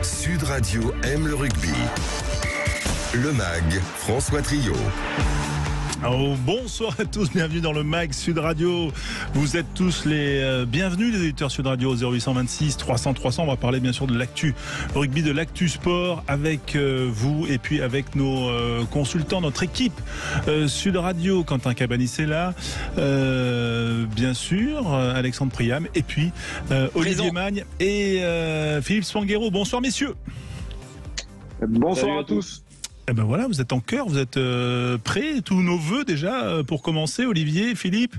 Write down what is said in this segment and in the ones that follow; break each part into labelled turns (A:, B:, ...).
A: Sud Radio aime le rugby. Le MAG, François Trio.
B: Oh, bonsoir à tous, bienvenue dans le MAG Sud Radio. Vous êtes tous les bienvenus, les auditeurs Sud Radio 0826 300 300. On va parler bien sûr de l'actu rugby, de l'actu sport avec vous et puis avec nos consultants, notre équipe Sud Radio. Quentin Cabanis est là, bien sûr, Alexandre Priam et puis Olivier Magne et Philippe Spanghero. Bonsoir messieurs.
C: Bonsoir à tous.
B: Eh ben voilà, vous êtes en cœur, vous êtes prêts, tous nos vœux déjà pour commencer, Olivier, Philippe,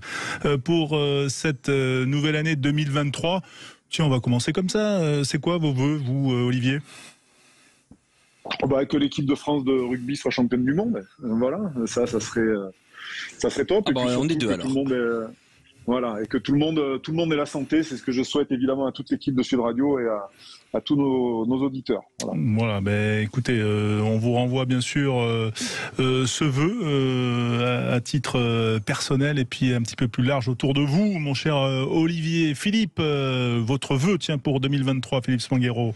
B: pour cette nouvelle année 2023. Tiens, on va commencer comme ça. C'est quoi vos vœux, vous, Olivier ?
C: Que l'équipe de France de rugby soit championne du monde. Voilà, ça serait top.
D: On est deux alors.
C: Et que tout le monde ait la santé, c'est ce que je souhaite évidemment à toute l'équipe de Sud Radio et à tous nos auditeurs.
B: Voilà, écoutez, on vous renvoie bien sûr ce vœu à titre personnel et puis un petit peu plus large autour de vous, mon cher Olivier. Philippe, votre vœu, pour 2023, Philippe Spanghero.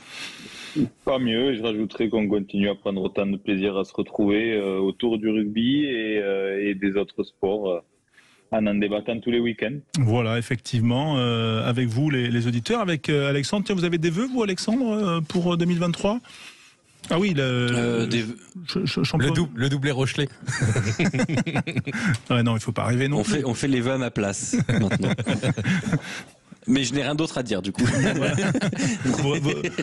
E: Pas mieux, je rajouterais qu'on continue à prendre autant de plaisir à se retrouver autour du rugby et des autres sports. En débattant tous les week-ends.
B: Voilà, effectivement, avec vous les auditeurs, avec Alexandre. Tiens, vous avez des vœux, vous, Alexandre, pour 2023 ? Ah oui,
D: le doublé Rochelet.
B: Ouais, non, il faut pas arriver non plus.
D: On fait les vœux à ma place maintenant. Mais je n'ai rien d'autre à dire du coup.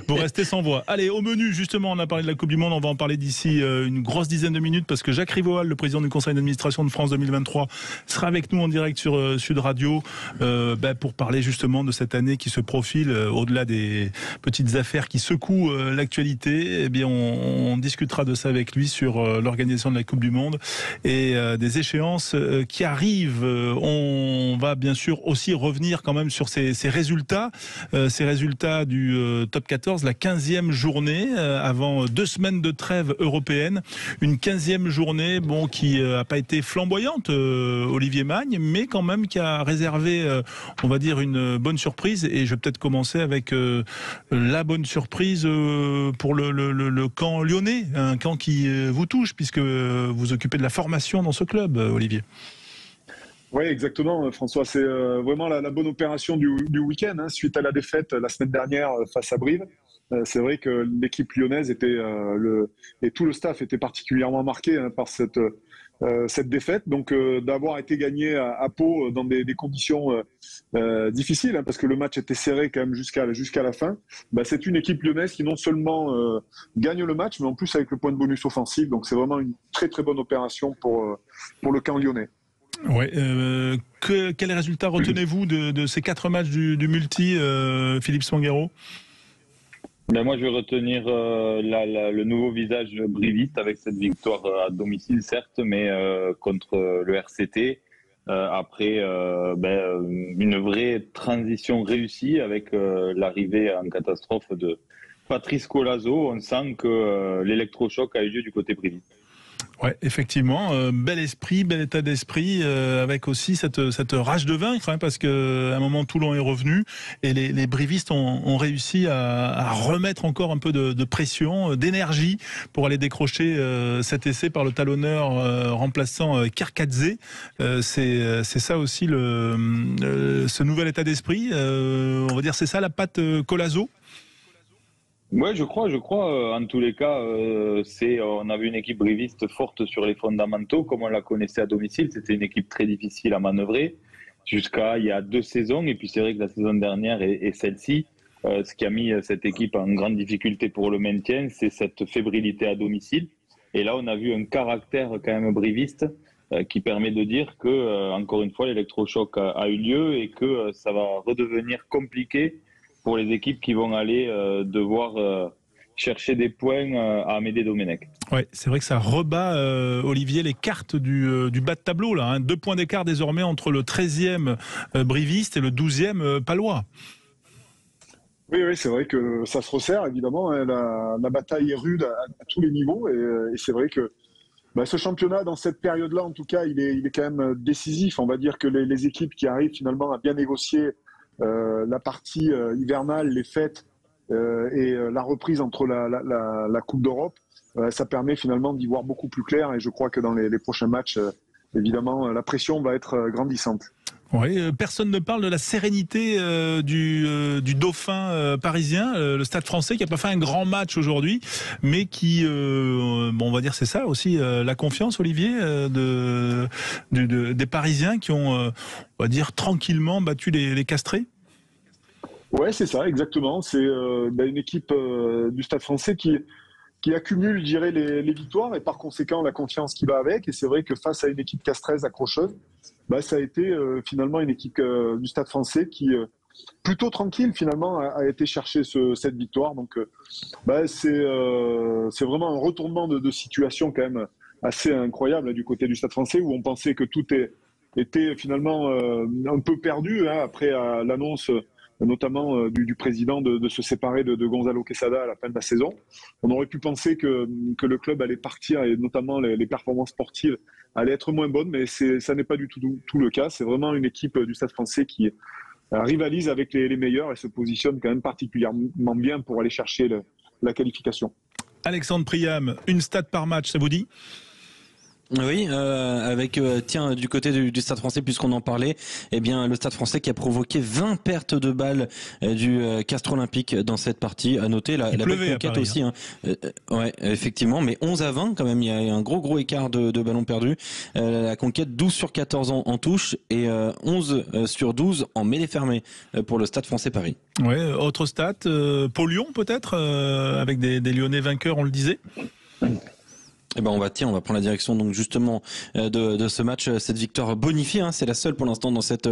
B: Vous restez sans voix. Allez, au menu, justement, on a parlé de la Coupe du Monde, on va en parler d'ici une grosse dizaine de minutes parce que Jacques Rivoal, le président du conseil d'administration de France 2023, sera avec nous en direct sur Sud Radio pour parler justement de cette année qui se profile au-delà des petites affaires qui secouent l'actualité. Eh bien, on discutera de ça avec lui sur l'organisation de la Coupe du Monde et des échéances qui arrivent. On va bien sûr aussi revenir quand même sur ces résultats du top 14, la 15e journée avant 2 semaines de trêve européenne, une 15e journée qui a pas été flamboyante, Olivier Magne, mais quand même qui a réservé on va dire une bonne surprise, et je vais peut-être commencer avec la bonne surprise pour le camp lyonnais, un camp qui vous touche puisque vous occupez de la formation dans ce club, Olivier.
C: Oui, exactement, François. C'est vraiment la bonne opération du week-end, suite à la défaite la semaine dernière face à Brive. C'est vrai que l'équipe lyonnaise et tout le staff était particulièrement marqué par cette défaite. Donc, d'avoir été gagné à Pau dans des conditions difficiles, parce que le match était serré quand même jusqu'à la fin. C'est une équipe lyonnaise qui non seulement gagne le match, mais en plus avec le point de bonus offensif. Donc, c'est vraiment une très très bonne opération pour le camp lyonnais.
B: Ouais, quel résultat retenez-vous de ces 4 matchs du multi, Philippe Spanghero ?
E: Moi, je vais retenir le nouveau visage briviste avec cette victoire à domicile, certes, mais contre le RCT. Après, une vraie transition réussie avec l'arrivée en catastrophe de Patrice Colazo. On sent que l'électrochoc a eu lieu du côté briviste.
B: Ouais, effectivement, bel esprit, bel état d'esprit, avec aussi cette rage de vaincre, parce que à un moment Toulon est revenu et les brivistes ont réussi à remettre encore un peu de pression, d'énergie pour aller décrocher cet essai par le talonneur remplaçant Kerkadze. C'est ça aussi ce nouvel état d'esprit. On va dire c'est ça la patte Colazo.
E: Ouais, je crois. En tous les cas, on avait une équipe briviste forte sur les fondamentaux, comme on la connaissait à domicile. C'était une équipe très difficile à manœuvrer jusqu'à il y a 2 saisons. Et puis c'est vrai que la saison dernière et celle-ci, ce qui a mis cette équipe en grande difficulté pour le maintien, c'est cette fébrilité à domicile. Et là, on a vu un caractère quand même briviste qui permet de dire que, encore une fois, l'électrochoc a eu lieu et que ça va redevenir compliqué pour les équipes qui vont aller devoir chercher des points à Amédée Domenech.
B: Ouais, c'est vrai que ça rebat, Olivier, les cartes du bas de tableau, là. 2 points d'écart désormais entre le 13e briviste et le 12e palois.
C: Oui, c'est vrai que ça se resserre, évidemment. La bataille est rude à tous les niveaux. Et c'est vrai que ce championnat, dans cette période-là, en tout cas, il est quand même décisif. On va dire que les équipes qui arrivent finalement à bien négocier la partie hivernale, les fêtes, et la reprise entre la Coupe d'Europe, ça permet finalement d'y voir beaucoup plus clair. Et je crois que dans les prochains matchs, évidemment, la pression va être grandissante.
B: Oui, personne ne parle de la sérénité du dauphin parisien, le Stade Français, qui n'a pas fait un grand match aujourd'hui, mais qui, on va dire c'est ça aussi, la confiance, Olivier, des Parisiens qui ont, on va dire, tranquillement battu les Castrés.
C: Ouais, c'est ça, exactement. C'est une équipe du Stade Français qui accumule, je dirais, les victoires et par conséquent la confiance qui va avec. Et c'est vrai que face à une équipe castraise accrocheuse, ça a été finalement une équipe du Stade Français qui, plutôt tranquille finalement, a été chercher cette victoire. Donc c'est vraiment un retournement de situation quand même assez incroyable du côté du Stade Français, où on pensait que tout était finalement un peu perdu après l'annonce notamment du président de se séparer de Gonzalo Quesada à la fin de la saison. On aurait pu penser que le club allait partir, et notamment les performances sportives allaient être moins bonnes, mais ça n'est pas du tout le cas. C'est vraiment une équipe du Stade Français qui rivalise avec les meilleurs et se positionne quand même particulièrement bien pour aller chercher la qualification.
B: Alexandre Priam, une stat par match, ça vous dit ?
D: Oui, avec du côté du Stade Français, puisqu'on en parlait, eh bien le Stade Français qui a provoqué 20 pertes de balles du Castres Olympique dans cette partie. À noter la belle conquête Paris, aussi. Ouais, effectivement, mais 11-20 quand même. Il y a un gros écart de ballons perdus. La conquête 12 sur 14 en touche et 11 sur 12 en mêlée fermée pour le Stade Français Paris.
B: Ouais, autre stat, Pau Lyon peut-être, avec des Lyonnais vainqueurs, on le disait.
D: Eh ben on va prendre la direction donc justement de ce match, cette victoire bonifiée, c'est la seule pour l'instant dans cette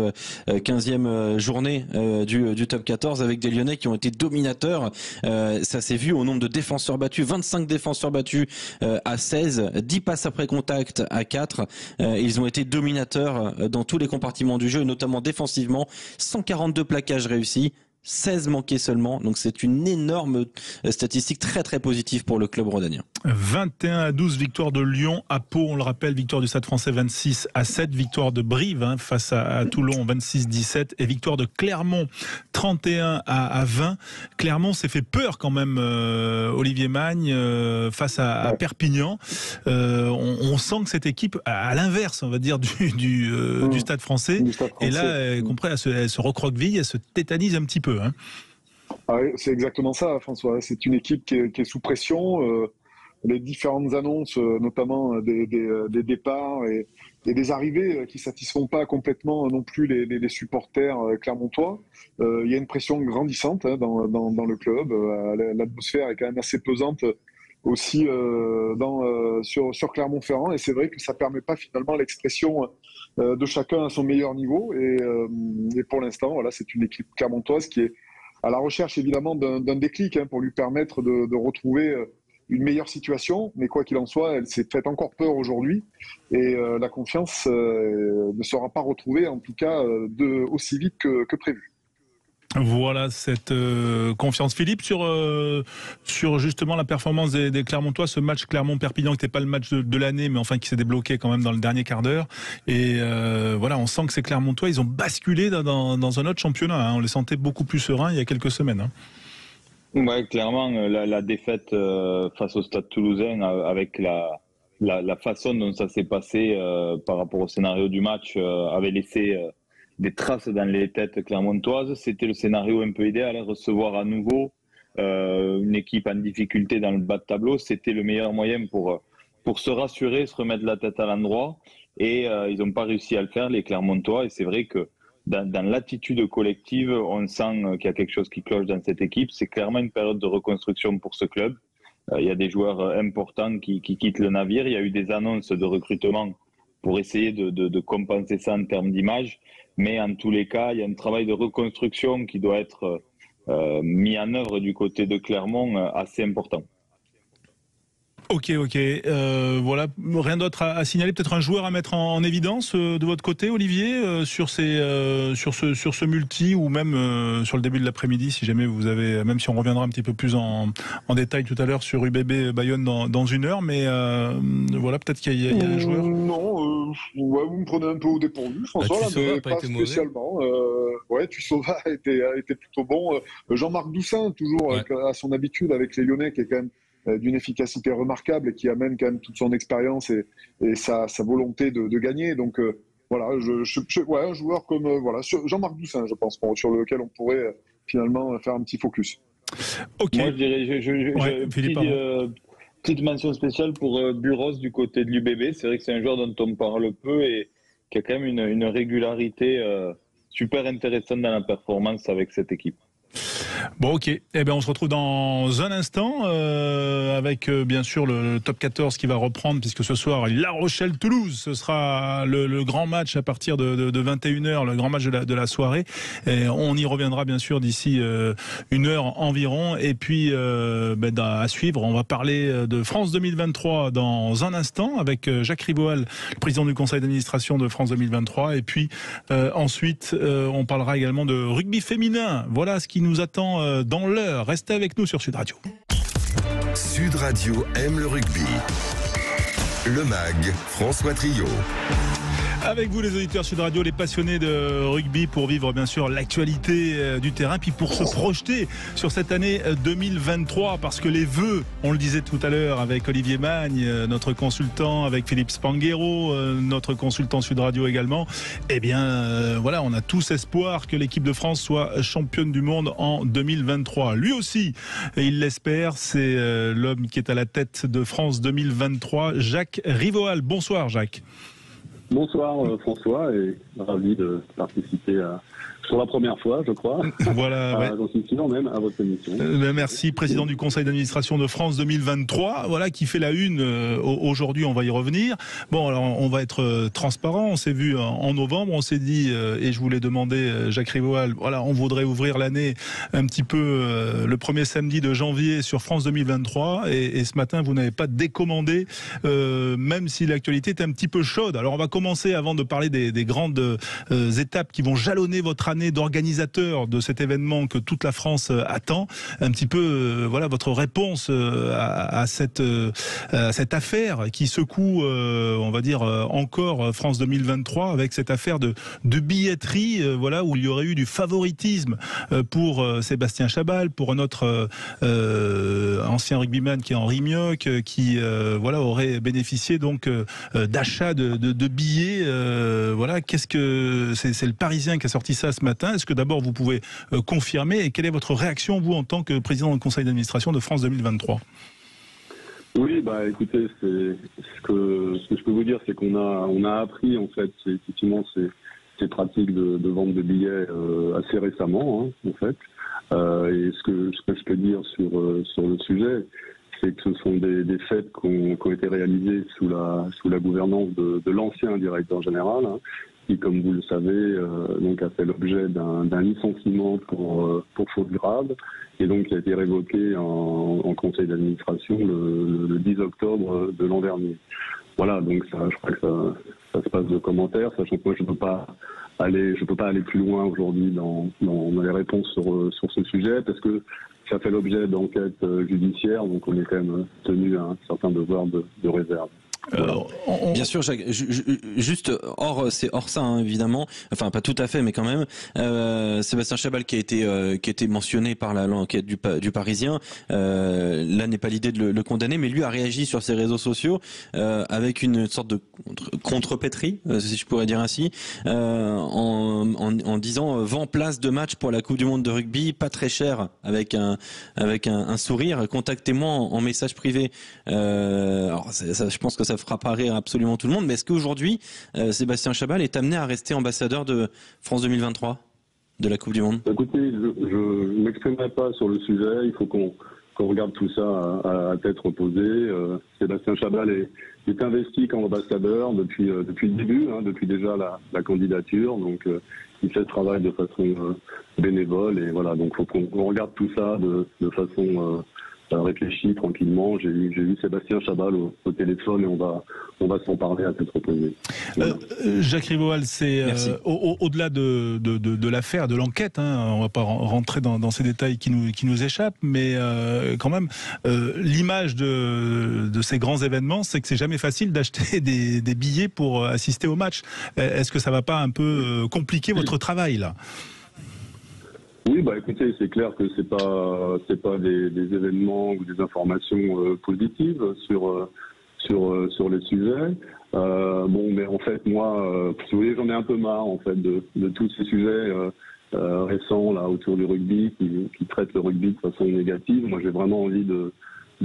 D: 15e journée du top 14, avec des Lyonnais qui ont été dominateurs. Ça s'est vu au nombre de défenseurs battus, 25 défenseurs battus à 16, 10 passes après contact à 4. Ils ont été dominateurs dans tous les compartiments du jeu, et notamment défensivement, 142 plaquages réussis, 16 manqués seulement, donc c'est une énorme statistique très très positive pour le club rhodanien.
B: 21-12 victoire de Lyon à Pau, on le rappelle, victoire du Stade Français 26-7, victoire de Brive face à Toulon 26-17 et victoire de Clermont 31-20. Clermont s'est fait peur quand même, Olivier Magne, face à Perpignan. On sent que cette équipe, à l'inverse, on va dire, du Stade Français, et là, elle se recroqueville, elle se tétanise un petit peu.
C: Oui, c'est exactement ça, François. C'est une équipe qui est sous pression. Les différentes annonces, notamment des départs et des arrivées qui satisfont pas complètement non plus les supporters clermontois. Il y a une pression grandissante dans le club. L'atmosphère est quand même assez pesante aussi sur Clermont-Ferrand, et c'est vrai que ça permet pas finalement l'expression de chacun à son meilleur niveau. Et pour l'instant, voilà, c'est une équipe clermontoise qui est à la recherche évidemment d'un déclic pour lui permettre de retrouver une meilleure situation, mais quoi qu'il en soit, elle s'est faite encore peur aujourd'hui, et la confiance ne sera pas retrouvée, en tout cas aussi vite que prévu.
B: Voilà cette confiance. Philippe, sur justement la performance des Clermontois, ce match Clermont-Perpignan qui n'était pas le match de l'année, mais enfin qui s'est débloqué quand même dans le dernier quart d'heure. Et voilà, on sent que ces Clermontois, ils ont basculé dans un autre championnat. On les sentait beaucoup plus sereins il y a quelques semaines.
E: Ouais, clairement, la défaite face au Stade Toulousain, avec la façon dont ça s'est passé par rapport au scénario du match, avait laissé des traces dans les têtes clermontoises. C'était le scénario un peu idéal, recevoir à nouveau une équipe en difficulté dans le bas de tableau. C'était le meilleur moyen pour se rassurer, se remettre la tête à l'endroit. Et ils n'ont pas réussi à le faire, les Clermontois. Et c'est vrai que dans l'attitude collective, on sent qu'il y a quelque chose qui cloche dans cette équipe. C'est clairement une période de reconstruction pour ce club. Il y a des joueurs importants qui quittent le navire. Il y a eu des annonces de recrutement pour essayer de compenser ça en termes d'image. Mais en tous les cas, il y a un travail de reconstruction qui doit être mis en œuvre du côté de Clermont assez important.
B: Ok. Voilà, rien d'autre à signaler. Peut-être un joueur à mettre en évidence de votre côté, Olivier, sur ce multi, ou même sur le début de l'après-midi, si jamais vous avez, même si on reviendra un petit peu plus en détail tout à l'heure sur UBB Bayonne dans une heure, mais voilà, peut-être qu'il y a un joueur.
C: Non, vous me prenez un peu au dépourvu, François, mais pas spécialement. Tussova était plutôt bon. Jean-Marc Doussin, toujours à son habitude avec les Lyonnais, qui est quand même d'une efficacité remarquable et qui amène quand même toute son expérience et sa volonté de gagner. Donc voilà, un joueur comme Jean-Marc Doussin, je pense, sur lequel on pourrait finalement faire un petit focus.
E: Ok. Moi, je dirais, petite mention spéciale pour Buros du côté de l'UBB. C'est vrai que c'est un joueur dont on parle peu et qui a quand même une régularité super intéressante dans la performance avec cette équipe.
B: Bon, ok. Eh bien, on se retrouve dans un instant avec bien sûr le top 14 qui va reprendre, puisque ce soir, La Rochelle-Toulouse, ce sera le grand match à partir de 21h, le grand match de la soirée. Et on y reviendra bien sûr d'ici une heure environ. Et puis, à suivre, on va parler de France 2023 dans un instant avec Jacques Rivoal, le président du conseil d'administration de France 2023. Et puis ensuite, on parlera également de rugby féminin. Voilà ce qui nous attend dans l'heure. Restez avec nous sur Sud Radio.
A: Sud Radio aime le rugby. Le MAG, François Trio.
B: Avec vous les auditeurs Sud Radio, les passionnés de rugby, pour vivre bien sûr l'actualité du terrain, puis pour se projeter sur cette année 2023, parce que les vœux, on le disait tout à l'heure avec Olivier Magne, notre consultant, avec Philippe Spanghero, notre consultant Sud Radio également, eh bien voilà, on a tous espoir que l'équipe de France soit championne du monde en 2023. Lui aussi, il l'espère, c'est l'homme qui est à la tête de France 2023, Jacques Rivoal. Bonsoir Jacques.
F: Bonsoir François, et ravi de participer pour la première fois, je crois.
B: Voilà.
F: J'en suis sûr même à votre émission.
B: Merci, président du conseil d'administration de France 2023, voilà, qui fait la une aujourd'hui, on va y revenir. Bon, alors on va être transparent, on s'est vu en novembre, on s'est dit, et je voulais demander, Jacques Rivoal, voilà, on voudrait ouvrir l'année un petit peu le premier samedi de janvier sur France 2023, et ce matin, vous n'avez pas décommandé, même si l'actualité est un petit peu chaude. Alors on va commencer, avant de parler des grandes étapes qui vont jalonner votre année d'organisateur de cet événement que toute la France attend, un petit peu voilà votre réponse à cette affaire qui secoue on va dire encore France 2023, avec cette affaire de billetterie, voilà, où il y aurait eu du favoritisme pour Sébastien Chabal, pour un autre ancien rugbyman qui est Henri Mioch, qui voilà aurait bénéficié donc d'achat de billets, voilà. Qu'est-ce que c'est le Parisien qui a sorti ça ce matin. Est-ce que d'abord vous pouvez confirmer, et quelle est votre réaction, vous, en tant que président du conseil d'administration de France 2023 ?
F: Oui, écoutez, ce que je peux vous dire, c'est qu'on a appris en fait effectivement ces pratiques de vente de billets assez récemment, en fait. Et ce que je peux dire sur le sujet, c'est que ce sont des faits qui ont été réalisés sous la gouvernance de l'ancien directeur général, qui, comme vous le savez, donc a fait l'objet d'un licenciement pour faute grave, et donc qui a été révoqué en conseil d'administration le 10 octobre de l'an dernier. Voilà, donc ça, je crois que ça se passe de commentaires, sachant que moi je peux pas aller plus loin aujourd'hui dans les réponses sur ce sujet, parce que ça fait l'objet d'enquêtes judiciaires, donc on est quand même tenu à un certain devoir de réserve.
D: Bien sûr, Jacques, juste c'est hors ça, évidemment, enfin pas tout à fait, mais quand même, Sébastien Chabal qui a été mentionné par l'enquête du Parisien, là n'est pas l'idée de le condamner, mais lui a réagi sur ses réseaux sociaux avec une sorte de contrepétrie, si je pourrais dire ainsi, en disant vend place de match pour la Coupe du Monde de rugby, pas très cher, avec un sourire, contactez-moi en message privé. Alors ça, je pense que ça fera pas rire absolument tout le monde, mais est-ce qu'aujourd'hui Sébastien Chabal est amené à rester ambassadeur de France 2023, de la Coupe du Monde ?
F: Écoutez, je ne m'exprimerai pas sur le sujet, il faut qu'on regarde tout ça à tête reposée. Sébastien Chabal est investi comme ambassadeur depuis le début, depuis déjà la candidature, donc il fait ce travail de façon bénévole, et voilà, donc il faut qu'on regarde tout ça de façon réfléchi tranquillement. J'ai eu Sébastien Chabal au téléphone, et on va s'en parler à tête reposée. Voilà.
B: Jacques Rivoal, c'est au-delà de l'affaire, de l'enquête, on va pas rentrer dans ces détails qui nous échappent, mais quand même l'image de ces grands événements, c'est que c'est jamais facile d'acheter des billets pour assister au match. Est-ce que ça va pas un peu compliquer votre travail là ?
F: Oui, bah écoutez, c'est clair que c'est pas des événements ou des informations positives sur les sujets. Bon, mais en fait, moi, si vous voulez, j'en ai un peu marre en fait de tous ces sujets récents là autour du rugby qui traitent le rugby de façon négative. Moi, j'ai vraiment envie de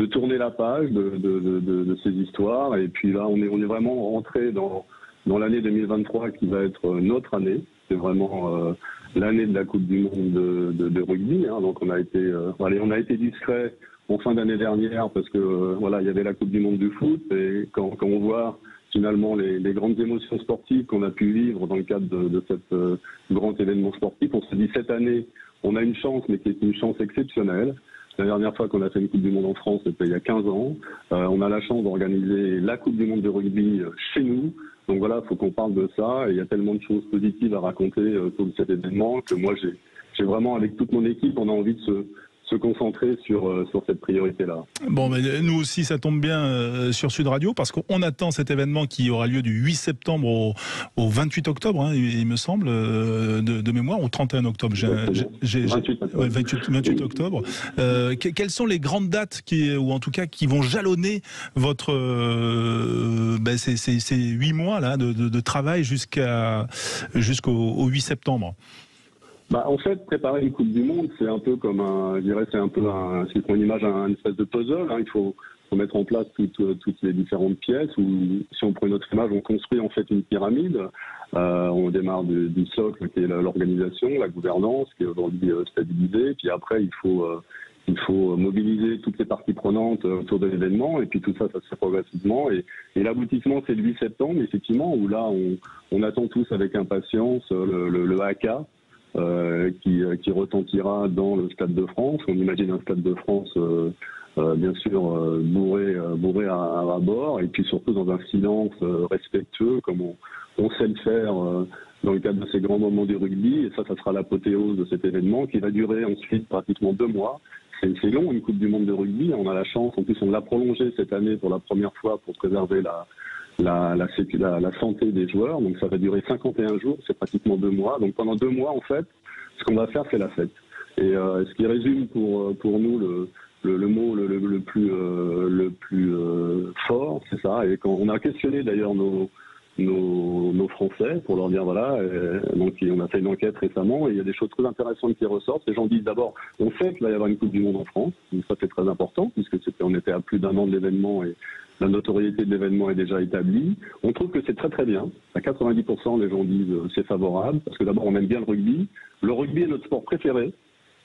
F: tourner la page de ces histoires. Et puis là, on est vraiment rentré dans l'année 2023 qui va être notre année. C'est vraiment l'année de la Coupe du Monde de rugby. Hein. Donc on a été discret en fin d'année dernière parce que voilà, il y avait la Coupe du Monde du foot. Et quand on voit finalement les grandes émotions sportives qu'on a pu vivre dans le cadre de cet grand événement sportif, on se dit cette année, on a une chance, mais qui est une chance exceptionnelle. La dernière fois qu'on a fait une Coupe du Monde en France, c'était il y a 15 ans. On a la chance d'organiser la Coupe du Monde de rugby chez nous. Donc voilà, il faut qu'on parle de ça. Et il y a tellement de choses positives à raconter autour de cet événement que moi, j'ai vraiment, avec toute mon équipe, on a envie de se concentrer sur cette priorité-là.
B: Bon, mais nous aussi, ça tombe bien sur Sud Radio, parce qu'on attend cet événement qui aura lieu du 8 septembre au 28 octobre, hein, il me semble, de mémoire, au 31 octobre. 28 octobre. Quelles sont les grandes dates ou en tout cas qui vont jalonner votre ces 8 mois là de travail jusqu'au 8 septembre?
F: Bah, en fait, préparer une Coupe du Monde, c'est un peu comme si on image un espèce de puzzle. Hein. Il faut mettre en place toutes les différentes pièces. Ou si on prend une autre image, on construit en fait une pyramide. On démarre du socle qui est l'organisation, la gouvernance qui est aujourd'hui stabilisée. Puis après, il faut mobiliser toutes les parties prenantes autour de l'événement. Et puis tout ça, ça se fait progressivement. Et l'aboutissement, c'est le 8 septembre, effectivement, où là, on attend tous avec impatience le haka. Qui retentira dans le Stade de France. On imagine un Stade de France bien sûr bourré à bord, et puis surtout dans un silence respectueux comme on sait le faire dans le cadre de ces grands moments du rugby. Et ça sera l'apothéose de cet événement qui va durer ensuite pratiquement 2 mois. C'est long, une Coupe du Monde de rugby. On a la chance, en plus on l'a prolongée cette année pour la première fois pour préserver la santé des joueurs. Donc ça va durer 51 jours, c'est pratiquement 2 mois. Donc pendant 2 mois, en fait, ce qu'on va faire, c'est la fête. Et ce qui résume pour nous le mot le plus fort, c'est ça. Et quand on a questionné d'ailleurs nos Français pour leur dire voilà, donc on a fait une enquête récemment et il y a des choses très intéressantes qui ressortent. Les gens disent d'abord, on sait qu'il va y avoir une Coupe du Monde en France, donc ça c'est très important puisque on était à plus d'1 an de l'événement et la notoriété de l'événement est déjà établie. On trouve que c'est très très bien. À 90%, les gens disent c'est favorable parce que d'abord on aime bien le rugby. Le rugby est notre sport préféré.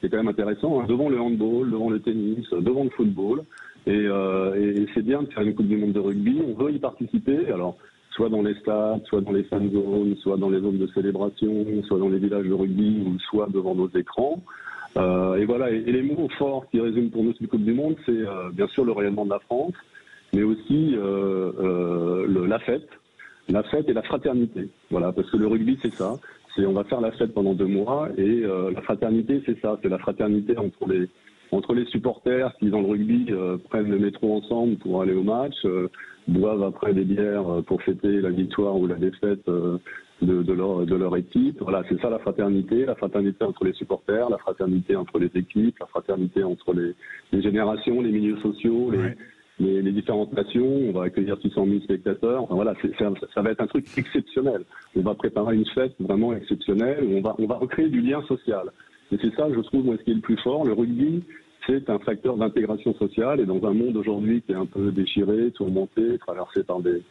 F: C'est quand même intéressant, hein, devant le handball, devant le tennis, devant le football. Et c'est bien de faire une Coupe du Monde de rugby. On veut y participer. Alors, soit dans les stades, soit dans les fan zones, soit dans les zones de célébration, soit dans les villages de rugby, ou soit devant nos écrans. Et voilà. Et les mots forts qui résument pour nous cette Coupe du Monde, c'est bien sûr le rayonnement de la France, mais aussi la fête et la fraternité. Voilà, parce que le rugby, c'est ça. On va faire la fête pendant 2 mois et la fraternité, c'est ça. C'est la fraternité entre les supporters qui, dans le rugby, prennent le métro ensemble pour aller au match, boivent après des bières pour fêter la victoire ou la défaite de leur équipe. Voilà, c'est ça la fraternité entre les supporters, la fraternité entre les équipes, la fraternité entre les générations, les milieux sociaux, les différentes nations. On va accueillir 600 000 spectateurs. Enfin, voilà, ça va être un truc exceptionnel. On va préparer une fête vraiment exceptionnelle où on va recréer du lien social. Et c'est ça, je trouve, moi, ce qui est le plus fort. Le rugby, c'est un facteur d'intégration sociale. Et dans un monde aujourd'hui qui est un peu déchiré, tourmenté, traversé par des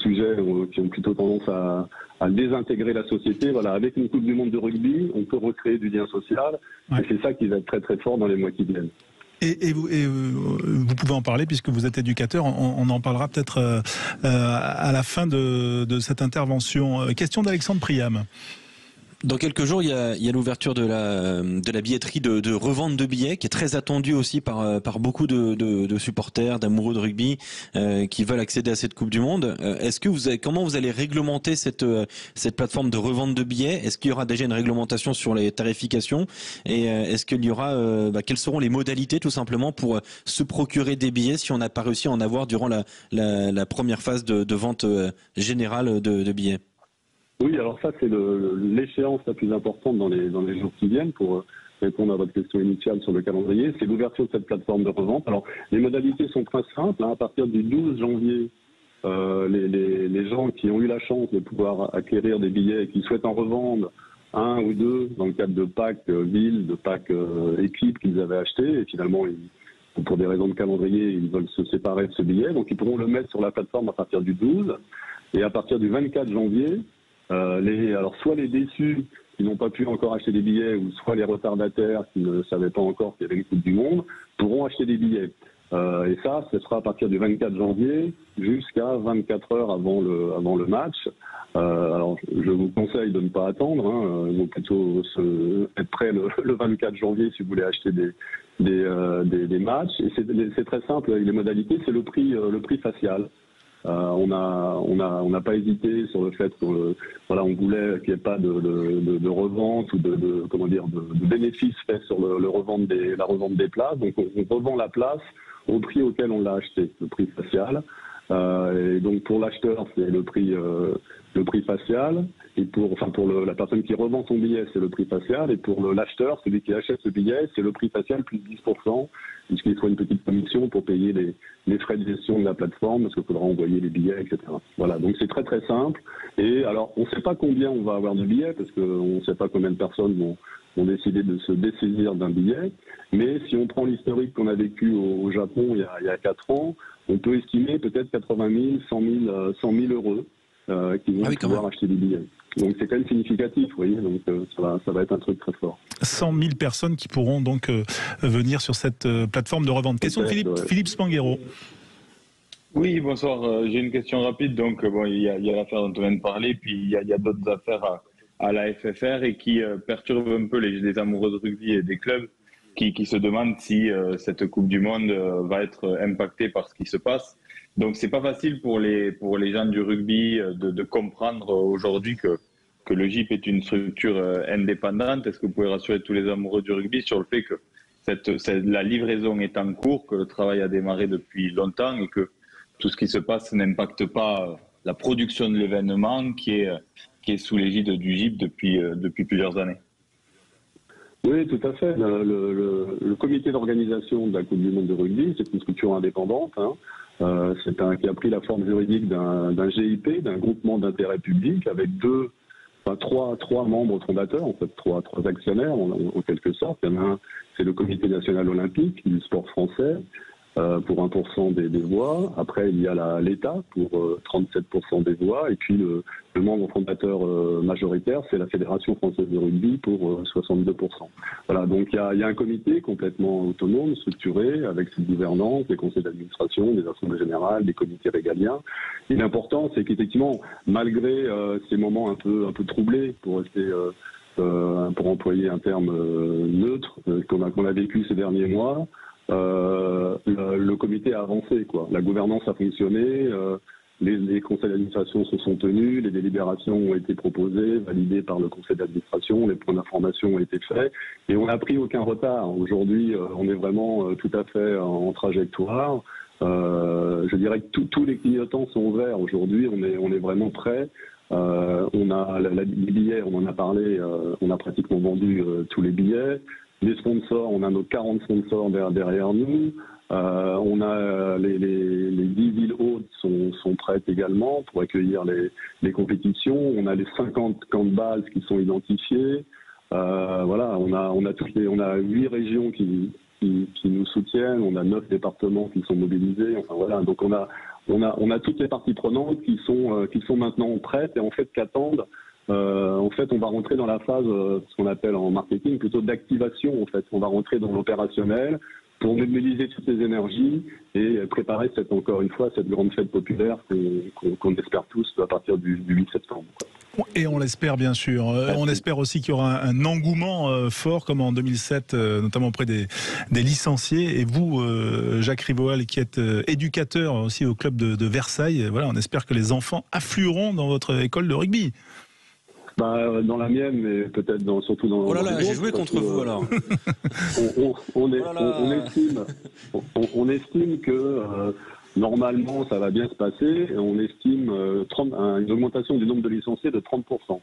F: sujets qui ont plutôt tendance à désintégrer la société, voilà, avec une Coupe du Monde de rugby, on peut recréer du lien social. Ouais. Et c'est ça qui va être très très fort dans les mois qui viennent.
B: Et vous pouvez en parler puisque vous êtes éducateur, on en parlera peut-être à la fin de cette intervention. Question d'Alexandre Priam.
D: Dans quelques jours, il y a l'ouverture de la billetterie de revente de billets qui est très attendue aussi par beaucoup de supporters, d'amoureux de rugby qui veulent accéder à cette Coupe du Monde. Comment vous allez réglementer cette plateforme de revente de billets? Est-ce qu'il y aura déjà une réglementation sur les tarifications? Et est-ce qu'il y aura quelles seront les modalités tout simplement pour se procurer des billets si on n'a pas réussi à en avoir durant la première phase de vente générale de billets?
F: Oui, alors ça c'est l'échéance la plus importante dans les jours qui viennent pour répondre à votre question initiale sur le calendrier, c'est l'ouverture de cette plateforme de revente. Alors, les modalités sont très simples. À partir du 12 janvier, les gens qui ont eu la chance de pouvoir acquérir des billets et qui souhaitent en revendre un ou deux dans le cadre de packs ville, de packs équipe qu'ils avaient achetés, et finalement, pour des raisons de calendrier, ils veulent se séparer de ce billet. Donc, ils pourront le mettre sur la plateforme à partir du 12. Et à partir du 24 janvier, alors soit les déçus qui n'ont pas pu encore acheter des billets, ou soit les retardataires qui ne savaient pas encore qu'il y avait une Coupe du Monde, pourront acheter des billets. Et ça, ce sera à partir du 24 janvier jusqu'à 24 heures avant le match. Alors, je vous conseille de ne pas attendre, donc plutôt être prêt le 24 janvier si vous voulez acheter des matchs. Et c'est très simple avec les modalités, c'est le prix facial. On n'a pas hésité sur le fait que on voulait qu'il n'y ait pas de revente ou de bénéfices faits sur la revente des places. Donc on revend la place au prix auquel on l'a acheté, le prix facial. Et donc pour l'acheteur, c'est le prix facial, et pour la personne qui revend son billet, c'est le prix facial, et pour l'acheteur, celui qui achète ce billet, c'est le prix facial plus 10%, puisqu'il faut une petite commission pour payer les frais de gestion de la plateforme, parce qu'il faudra envoyer les billets, etc. Voilà, donc c'est très très simple. Et alors, on ne sait pas combien on va avoir de billets, parce qu'on ne sait pas combien de personnes vont décider de se dessaisir d'un billet, mais si on prend l'historique qu'on a vécu au Japon il y a 4 ans, on peut estimer peut-être 80 000, 100 000 euros qui vont pouvoir acheter des billets. Donc c'est quand même significatif, vous voyez, donc ça va être un truc très fort.
B: 100 000 personnes qui pourront donc venir sur cette plateforme de revente. Question de Philippe Spanghero.
E: Oui, bonsoir. J'ai une question rapide. Donc il y a l'affaire dont on vient de parler, puis il y a d'autres affaires à la FFR et qui perturbent un peu les amoureux de rugby et des clubs qui se demandent si cette Coupe du Monde va être impactée par ce qui se passe. Donc c'est pas facile pour les gens du rugby de comprendre aujourd'hui que le GIP est une structure indépendante. Est-ce que vous pouvez rassurer tous les amoureux du rugby sur le fait que la livraison est en cours, que le travail a démarré depuis longtemps et que tout ce qui se passe n'impacte pas la production de l'événement qui est sous l'égide du GIP depuis plusieurs années?
F: Oui, tout à fait. Le comité d'organisation de la Coupe du Monde de rugby, c'est une structure indépendante. Qui a pris la forme juridique d'un GIP, d'un groupement d'intérêt public, avec trois membres fondateurs, en fait trois actionnaires en quelque sorte. Il y en a un, c'est le Comité national olympique du sport français, pour 1% des voix. Après, il y a l'État pour 37% des voix. Et puis, le membre fondateur majoritaire, c'est la Fédération française de rugby pour 62%. Voilà, donc il y a un comité complètement autonome, structuré, avec cette gouvernance, des conseils d'administration, des assemblées générales, des comités régaliens. Et l'important, c'est qu'effectivement, malgré ces moments un peu troublés, pour employer un terme neutre, qu'on a vécu ces derniers mois, le comité a avancé, quoi. La gouvernance a fonctionné, les conseils d'administration se sont tenus, les délibérations ont été proposées, validées par le conseil d'administration, les points d'information ont été faits, et on n'a pris aucun retard. Aujourd'hui, on est vraiment tout à fait en trajectoire. Je dirais que tous les clignotants sont ouverts. Aujourd'hui, on est vraiment prêts. On a les billets, on en a parlé, on a pratiquement vendu tous les billets. Les sponsors, on a nos 40 sponsors derrière nous. On a les 10 villes hautes sont prêtes également pour accueillir les compétitions. On a les 50 camps de base qui sont identifiés. Voilà, on a 8 régions qui nous soutiennent. On a 9 départements qui sont mobilisés. Enfin voilà, donc on a toutes les parties prenantes qui sont maintenant prêtes et en fait qui attendent. En fait, on va rentrer dans la phase, ce qu'on appelle en marketing, plutôt d'activation. En fait, on va rentrer dans l'opérationnel pour mobiliser toutes les énergies et préparer encore une fois cette grande fête populaire qu'on espère tous à partir du 8 septembre.
B: Et on l'espère bien sûr. On espère aussi qu'il y aura un engouement fort comme en 2007, notamment auprès des licenciés. Et vous, Jacques Rivoal, qui êtes éducateur aussi au club de Versailles, voilà, on espère que les enfants afflueront dans votre école de rugby.
F: Dans la mienne, mais peut-être surtout dans...
D: Oh là là, j'ai joué contre vous alors.
F: On estime que normalement ça va bien se passer. Et on estime une augmentation du nombre de licenciés de 30%.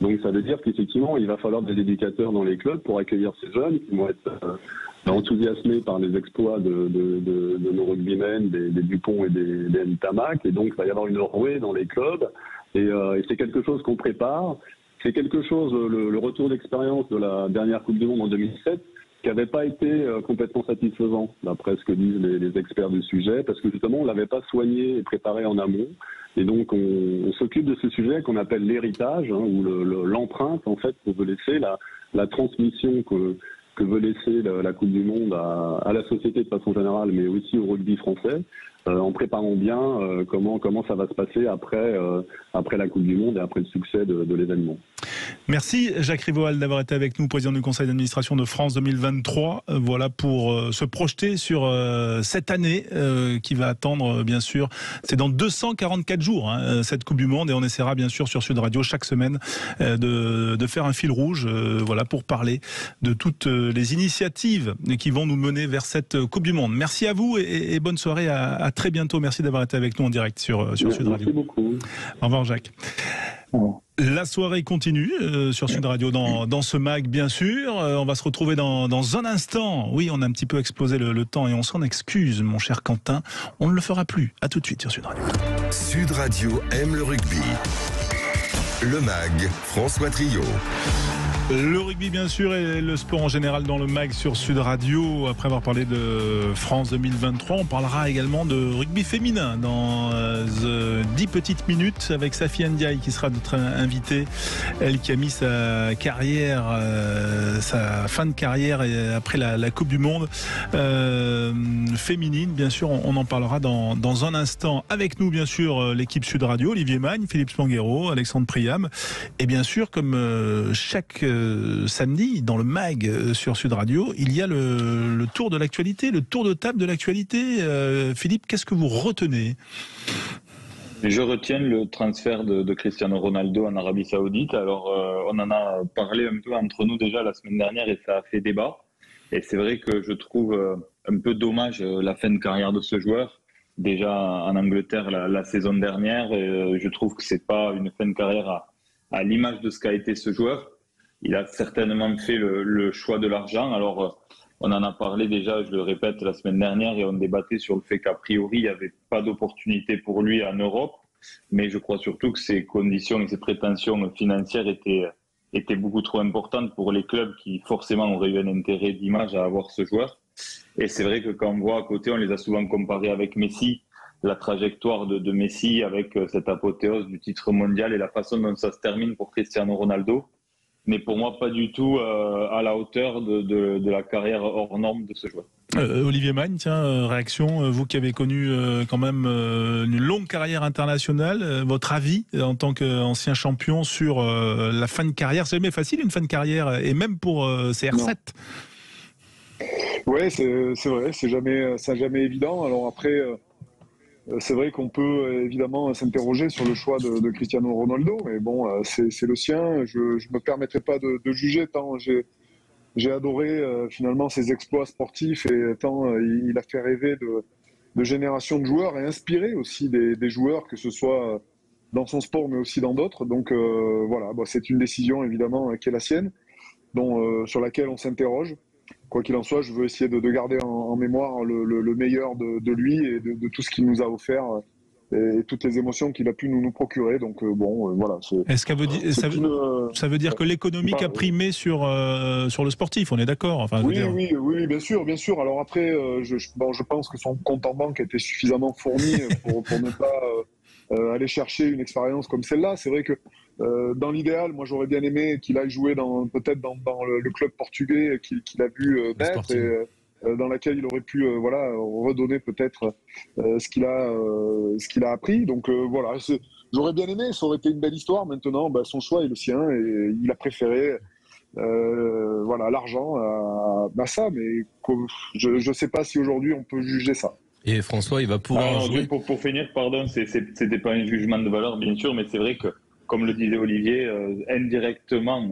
F: Donc ça veut dire qu'effectivement, il va falloir des éducateurs dans les clubs pour accueillir ces jeunes qui vont être enthousiasmés par les exploits de nos rugbymen, des Dupont et des Ntamak. Et donc il va y avoir une rouée dans les clubs. Et c'est quelque chose qu'on prépare. C'est quelque chose, le retour d'expérience de la dernière Coupe du Monde en 2007, qui n'avait pas été complètement satisfaisant, d'après ce que disent les experts du sujet, parce que justement, on ne l'avait pas soigné et préparé en amont. Et donc, on s'occupe de ce sujet qu'on appelle l'héritage, ou l'empreinte, en fait, que veut laisser la transmission que veut laisser la Coupe du Monde à la société de façon générale, mais aussi au rugby français, en préparant bien comment ça va se passer après la Coupe du Monde et après le succès de l'événement.
B: Merci Jacques Rivoal d'avoir été avec nous, président du conseil d'administration de France 2023. Voilà pour se projeter sur cette année qui va attendre, bien sûr. C'est dans 244 jours, cette Coupe du Monde, et on essaiera bien sûr sur Sud Radio chaque semaine de faire un fil rouge, voilà, pour parler de toutes les initiatives qui vont nous mener vers cette Coupe du Monde. Merci à vous et bonne soirée, à très bientôt. Merci d'avoir été avec nous en direct sur Sud Radio.
F: Merci beaucoup.
B: Au revoir Jacques. La soirée continue sur Sud Radio dans ce mag, bien sûr. On va se retrouver dans un instant. Oui, on a un petit peu explosé le temps et on s'en excuse, mon cher Quentin. On ne le fera plus. À tout de suite sur Sud Radio.
A: Sud Radio aime le rugby. Le mag, François Trio.
B: Le rugby bien sûr et le sport en général dans le mag sur Sud Radio. Après avoir parlé de France 2023, on parlera également de rugby féminin dans 10 petites minutes avec Safi Ndiaye qui sera notre invitée. Elle qui a mis sa carrière, sa fin de carrière après la Coupe du Monde féminine. Bien sûr, on en parlera dans un instant. Avec nous bien sûr l'équipe Sud Radio, Olivier Magne, Philippe Spanghero, Alexandre Priam. Et bien sûr, comme chaque samedi dans le mag sur Sud Radio, il y a le tour de l'actualité, le tour de table de l'actualité. Philippe, qu'est-ce que vous retenez ?
E: Je retiens le transfert de Cristiano Ronaldo en Arabie Saoudite. Alors, on en a parlé un peu entre nous déjà la semaine dernière et ça a fait débat. Et c'est vrai que je trouve un peu dommage la fin de carrière de ce joueur. Déjà en Angleterre la saison dernière, je trouve que c'est pas une fin de carrière à l'image de ce qu'a été ce joueur. Il a certainement fait le choix de l'argent. Alors, on en a parlé déjà, je le répète, la semaine dernière, et on débattait sur le fait qu'a priori, il n'y avait pas d'opportunité pour lui en Europe. Mais je crois surtout que ses conditions et ses prétentions financières étaient beaucoup trop importantes pour les clubs qui, forcément, auraient eu un intérêt d'image à avoir ce joueur. Et c'est vrai que quand on voit à côté, on les a souvent comparés avec Messi, la trajectoire de Messi avec cette apothéose du titre mondial et la façon dont ça se termine pour Cristiano Ronaldo. Mais pour moi, pas du tout à la hauteur de la carrière hors norme de ce joueur.
B: Olivier Magne, tiens, réaction, vous qui avez connu quand même une longue carrière internationale, votre avis en tant qu'ancien champion sur la fin de carrière. C'est jamais facile une fin de carrière, et même pour CR7.
C: Oui, c'est vrai, c'est jamais évident. Alors après, c'est vrai qu'on peut évidemment s'interroger sur le choix de Cristiano Ronaldo, mais bon, c'est le sien. Je me permettrai pas de juger tant j'ai adoré finalement ses exploits sportifs et tant il a fait rêver de générations de joueurs et inspiré aussi des joueurs, que ce soit dans son sport mais aussi dans d'autres. Donc voilà, c'est une décision évidemment qui est la sienne, sur laquelle on s'interroge. Quoi qu'il en soit, je veux essayer de garder en mémoire le meilleur de lui et de tout ce qu'il nous a offert et toutes les émotions qu'il a pu nous procurer. Donc voilà.
B: Est-ce ça veut dire que l'économique a primé sur le sportif, on est d'accord, enfin,
C: oui, bien sûr. Alors après, je pense que son compte en banque était suffisamment fourni pour ne pas aller chercher une expérience comme celle-là. C'est vrai que dans l'idéal, moi j'aurais bien aimé qu'il aille jouer peut-être dans le club portugais qu'il a vu naître et dans laquelle il aurait pu redonner peut-être ce qu'il a appris. Donc voilà, j'aurais bien aimé, ça aurait été une belle histoire. Maintenant, son choix est le sien et il a préféré l'argent à ça, mais je ne sais pas si aujourd'hui on peut juger ça.
G: Et François, il va pouvoir jouer.
E: Pour finir, pardon, c'était pas un jugement de valeur, bien sûr, mais c'est vrai que, comme le disait Olivier, indirectement,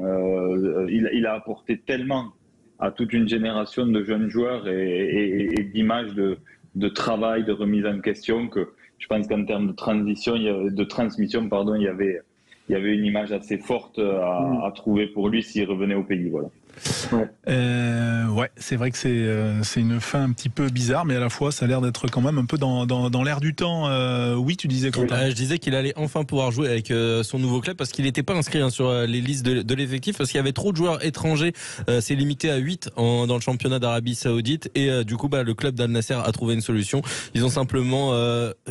E: il a apporté tellement à toute une génération de jeunes joueurs et d'images de travail, de remise en question, que je pense qu'en termes de transmission, il il y avait une image assez forte à trouver pour lui s'il revenait au pays. Voilà.
B: Ouais, c'est vrai que c'est une fin un petit peu bizarre, mais à la fois ça a l'air d'être quand même un peu dans l'air du temps. Oui, tu disais Quentin.
G: Je disais qu'il allait enfin pouvoir jouer avec son nouveau club parce qu'il n'était pas inscrit sur les listes de l'effectif parce qu'il y avait trop de joueurs étrangers. C'est limité à 8 dans le championnat d'Arabie Saoudite et du coup le club d'Al Nasser a trouvé une solution. Ils ont simplement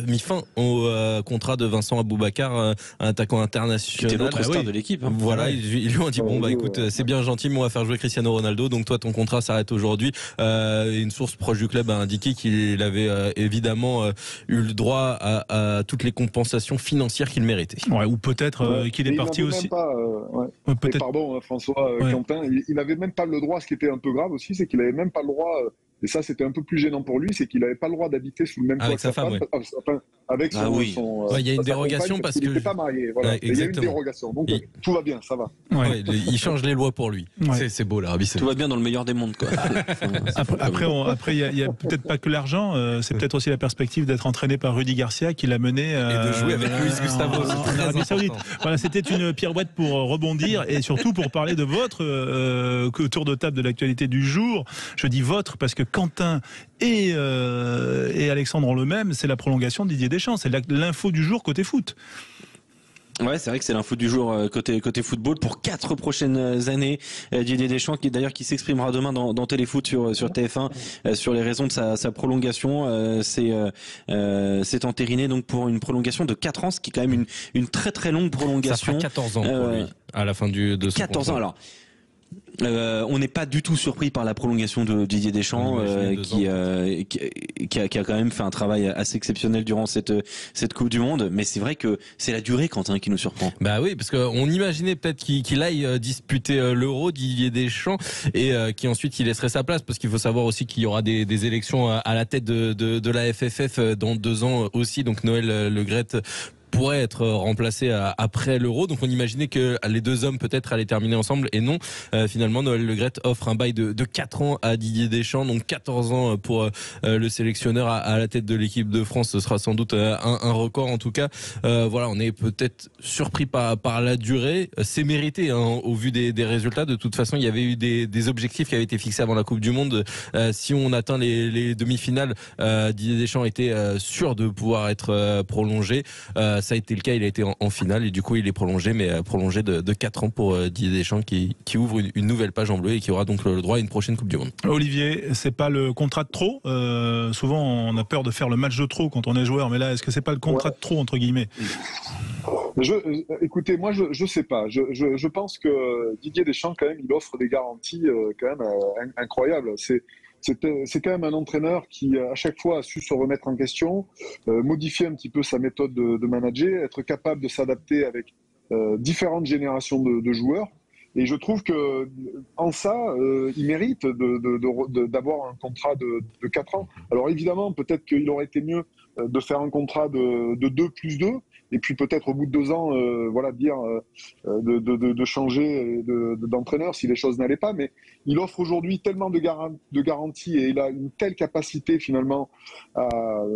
G: mis fin au contrat de Vincent Aboubakar, un attaquant international.
D: C'était l'autre star de l'équipe. Hein.
G: Voilà, ils lui ont dit écoute, c'est bien gentil, mais on va faire jouer Cristiano Ronaldo, donc toi ton contrat s'arrête aujourd'hui. Une source proche du club a indiqué qu'il avait évidemment eu le droit à toutes les compensations financières qu'il méritait.
B: Ouais, ou peut-être qu'il est parti aussi.
C: Peut-être. Pardon François, Quentin, il n'avait même pas le droit. Ce qui était un peu grave aussi, c'est qu'il n'avait même pas le droit. Et ça, c'était un peu plus gênant pour lui, c'est qu'il n'avait pas le droit d'habiter sous le même toit
G: avec sa femme.
C: Avec son.
G: Il y a une dérogation parce
C: qu'il n'était pas marié. Voilà. Il y a une dérogation, donc tout va bien, ça va.
G: Il change les lois pour lui. C'est beau l'Arabie Saoudite.
D: Tout va bien dans le meilleur des mondes, quoi.
B: Après, il y a peut-être pas que l'argent. C'est peut-être aussi la perspective d'être entraîné par Rudy Garcia qui l'a mené
G: et de jouer avec Luis Gustavo
B: en Arabie Saoudite. Voilà, c'était une pirouette pour rebondir et surtout pour parler de votre tour de table de l'actualité du jour. Je dis votre parce que Quentin et Alexandre ont le même. C'est la prolongation de Didier Deschamps. C'est l'info du jour côté foot.
D: Ouais, c'est vrai que c'est l'info du jour côté football pour 4 prochaines années. Didier Deschamps qui s'exprimera demain dans Téléfoot sur TF1 sur les raisons de sa prolongation. C'est entériné donc pour une prolongation de 4 ans, ce qui est quand même une très très longue prolongation.
G: Ça fera 14 ans pour lui à la fin de ce
D: 14 ans alors. On n'est pas du tout surpris par la prolongation de Didier Deschamps qui a quand même fait un travail assez exceptionnel durant cette Coupe du Monde, mais c'est vrai que c'est la durée, Quentin, qui nous surprend.
G: Bah oui, parce qu'on imaginait peut-être qu'il aille disputer l'Euro, Didier Deschamps, et qui ensuite il laisserait sa place, parce qu'il faut savoir aussi qu'il y aura des élections à la tête de la FFF dans 2 ans aussi, donc Noël Le Graët pourrait être remplacé après l'Euro. Donc on imaginait que les deux hommes peut-être allaient terminer ensemble et non. Finalement, Noël Le Graët offre un bail de 4 ans à Didier Deschamps, donc 14 ans pour le sélectionneur à la tête de l'équipe de France. Ce sera sans doute un record en tout cas. Voilà, on est peut-être surpris par la durée. C'est mérité au vu des résultats. De toute façon, il y avait eu des objectifs qui avaient été fixés avant la Coupe du Monde. Si on atteint les demi-finales, Didier Deschamps était sûr de pouvoir être prolongé. Ça a été le cas, il a été en finale et du coup il est prolongé, mais prolongé de 4 ans pour Didier Deschamps qui ouvre une nouvelle page en bleu et qui aura donc le droit à une prochaine Coupe du Monde.
B: Olivier, c'est pas le contrat de trop souvent on a peur de faire le match de trop quand on est joueur, mais là est-ce que c'est pas le contrat de trop entre guillemets?
C: Écoutez, moi je sais pas. Je pense que Didier Deschamps quand même il offre des garanties quand même incroyables. C'est quand même un entraîneur qui, à chaque fois, a su se remettre en question, modifier un petit peu sa méthode de manager, être capable de s'adapter avec différentes générations de joueurs. Et je trouve que en ça, il mérite d'avoir un contrat de 4 ans. Alors évidemment, peut-être qu'il aurait été mieux de faire un contrat de 2 plus 2, et puis peut-être au bout de 2 ans, de changer d'entraîneur si les choses n'allaient pas. Mais il offre aujourd'hui tellement de garanties et il a une telle capacité finalement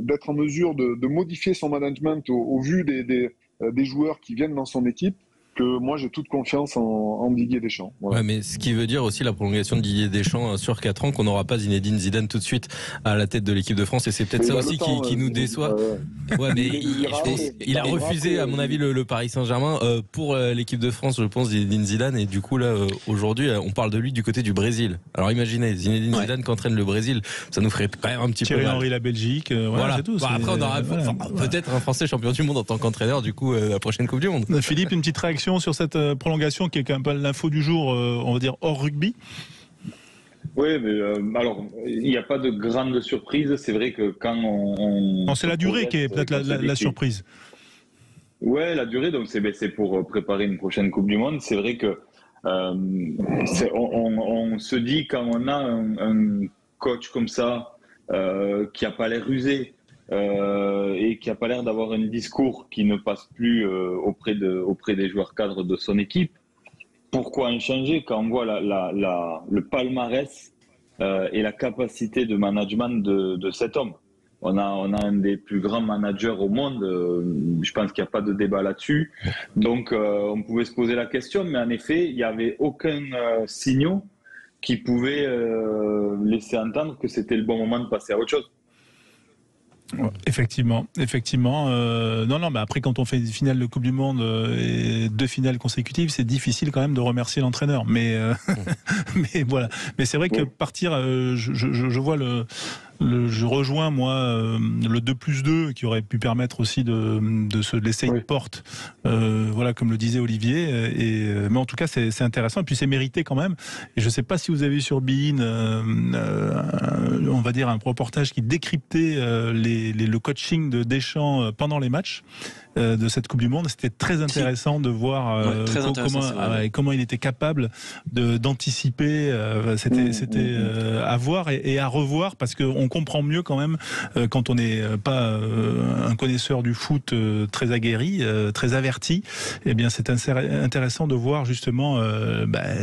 C: d'être en mesure de modifier son management au vu des joueurs qui viennent dans son équipe, que moi j'ai toute confiance en Didier Deschamps. Voilà.
G: Ouais, mais ce qui veut dire aussi la prolongation de Didier Deschamps sur 4 ans, qu'on n'aura pas Zinedine Zidane tout de suite à la tête de l'équipe de France, et c'est peut-être ça aussi qui nous déçoit. Ouais, mais il a refusé à mon avis le Paris Saint-Germain pour l'équipe de France, je pense, Zinedine Zidane, et du coup là aujourd'hui on parle de lui du côté du Brésil. Alors imaginez Zinedine Zidane qui entraîne le Brésil, ça nous ferait quand même un petit peu mal.
B: Thierry Henry la Belgique, voilà, c'est tout.
G: Après on aura peut-être un Français champion du monde en tant qu'entraîneur du coup la prochaine Coupe du Monde.
B: Philippe, une petite réaction sur cette prolongation qui est quand même pas l'info du jour, on va dire hors rugby?
E: Oui, mais alors il n'y a pas de grande surprise. C'est vrai que quand
B: non, c'est la durée qui est peut-être la surprise.
E: Ouais, la durée. Donc c'est pour préparer une prochaine Coupe du Monde. C'est vrai que on se dit quand on a un coach comme ça qui a pas l'air rusé. Et qui n'a pas l'air d'avoir un discours qui ne passe plus auprès des joueurs cadres de son équipe. Pourquoi en changer quand on voit le palmarès et la capacité de management de cet homme? On a un des plus grands managers au monde. Je pense qu'il n'y a pas de débat là-dessus. Donc, on pouvait se poser la question, mais en effet, il n'y avait aucun signal qui pouvait laisser entendre que c'était le bon moment de passer à autre chose.
B: Effectivement. Non, mais après, quand on fait une finale de Coupe du Monde et 2 finales consécutives, c'est difficile quand même de remercier l'entraîneur. Mais voilà. Mais c'est vrai que partir, je vois je rejoins moi le 2+2 qui aurait pu permettre aussi de se laisser une porte, voilà, comme le disait Olivier. Mais en tout cas, c'est intéressant. Et puis c'est mérité quand même. Et je sais pas si vous avez vu sur beIN, on va dire un reportage qui décryptait le coaching de Deschamps pendant les matchs de cette Coupe du Monde. C'était très intéressant de voir comment il était capable d'anticiper. C'était à voir et à revoir, parce qu'on comprend mieux quand même quand on n'est pas un connaisseur du foot très aguerri, très averti. Eh bien, c'est intéressant de voir justement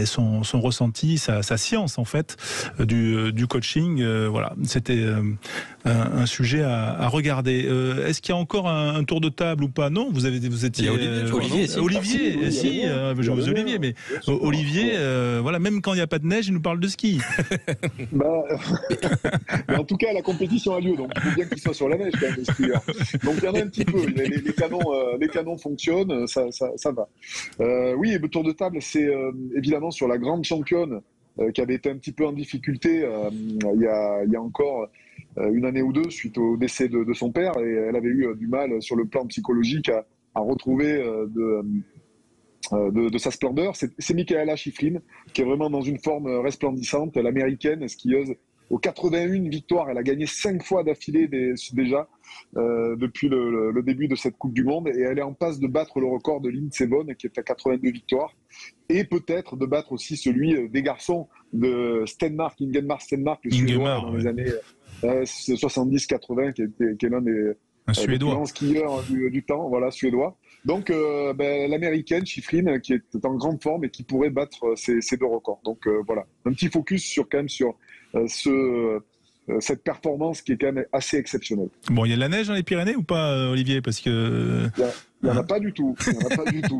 B: son ressenti, sa science en fait du coaching. Voilà, c'était un sujet à regarder. Est-ce qu'il y a encore un tour de table ou pas? Non, vous étiez Olivier, mais Olivier, voilà, même quand il n'y a pas de neige, il nous parle de ski.
C: Mais en tout cas, la compétition a lieu, donc il faut bien qu'il soit sur la neige quand même, les skieurs. Donc il y en a un petit peu. Les canons fonctionnent, ça va. Oui, le tour de table, c'est évidemment sur la grande championne qui avait été un petit peu en difficulté il y a encore une année ou deux suite au décès de son père, et elle avait eu du mal sur le plan psychologique à retrouver de sa splendeur. C'est Mikaela Shiffrin qui est vraiment dans une forme resplendissante, l'américaine skieuse aux 81 victoires. Elle a gagné 5 fois d'affilée déjà depuis le début de cette Coupe du Monde, et elle est en passe de battre le record de Lindsey Vonn qui est à 82 victoires, et peut-être de battre aussi celui des garçons de Ingemar Stenmark, le Suédois dans les années 70-80, qui est l'un des plus grands skieurs du temps, voilà, suédois. Donc l'américaine Shiffrin qui est en grande forme et qui pourrait battre ces 2 records. Donc voilà, un petit focus sur cette performance qui est quand même assez exceptionnelle.
B: Bon, il y a de la neige dans les Pyrénées ou pas, Olivier? Parce que
C: il n'y en a pas du tout.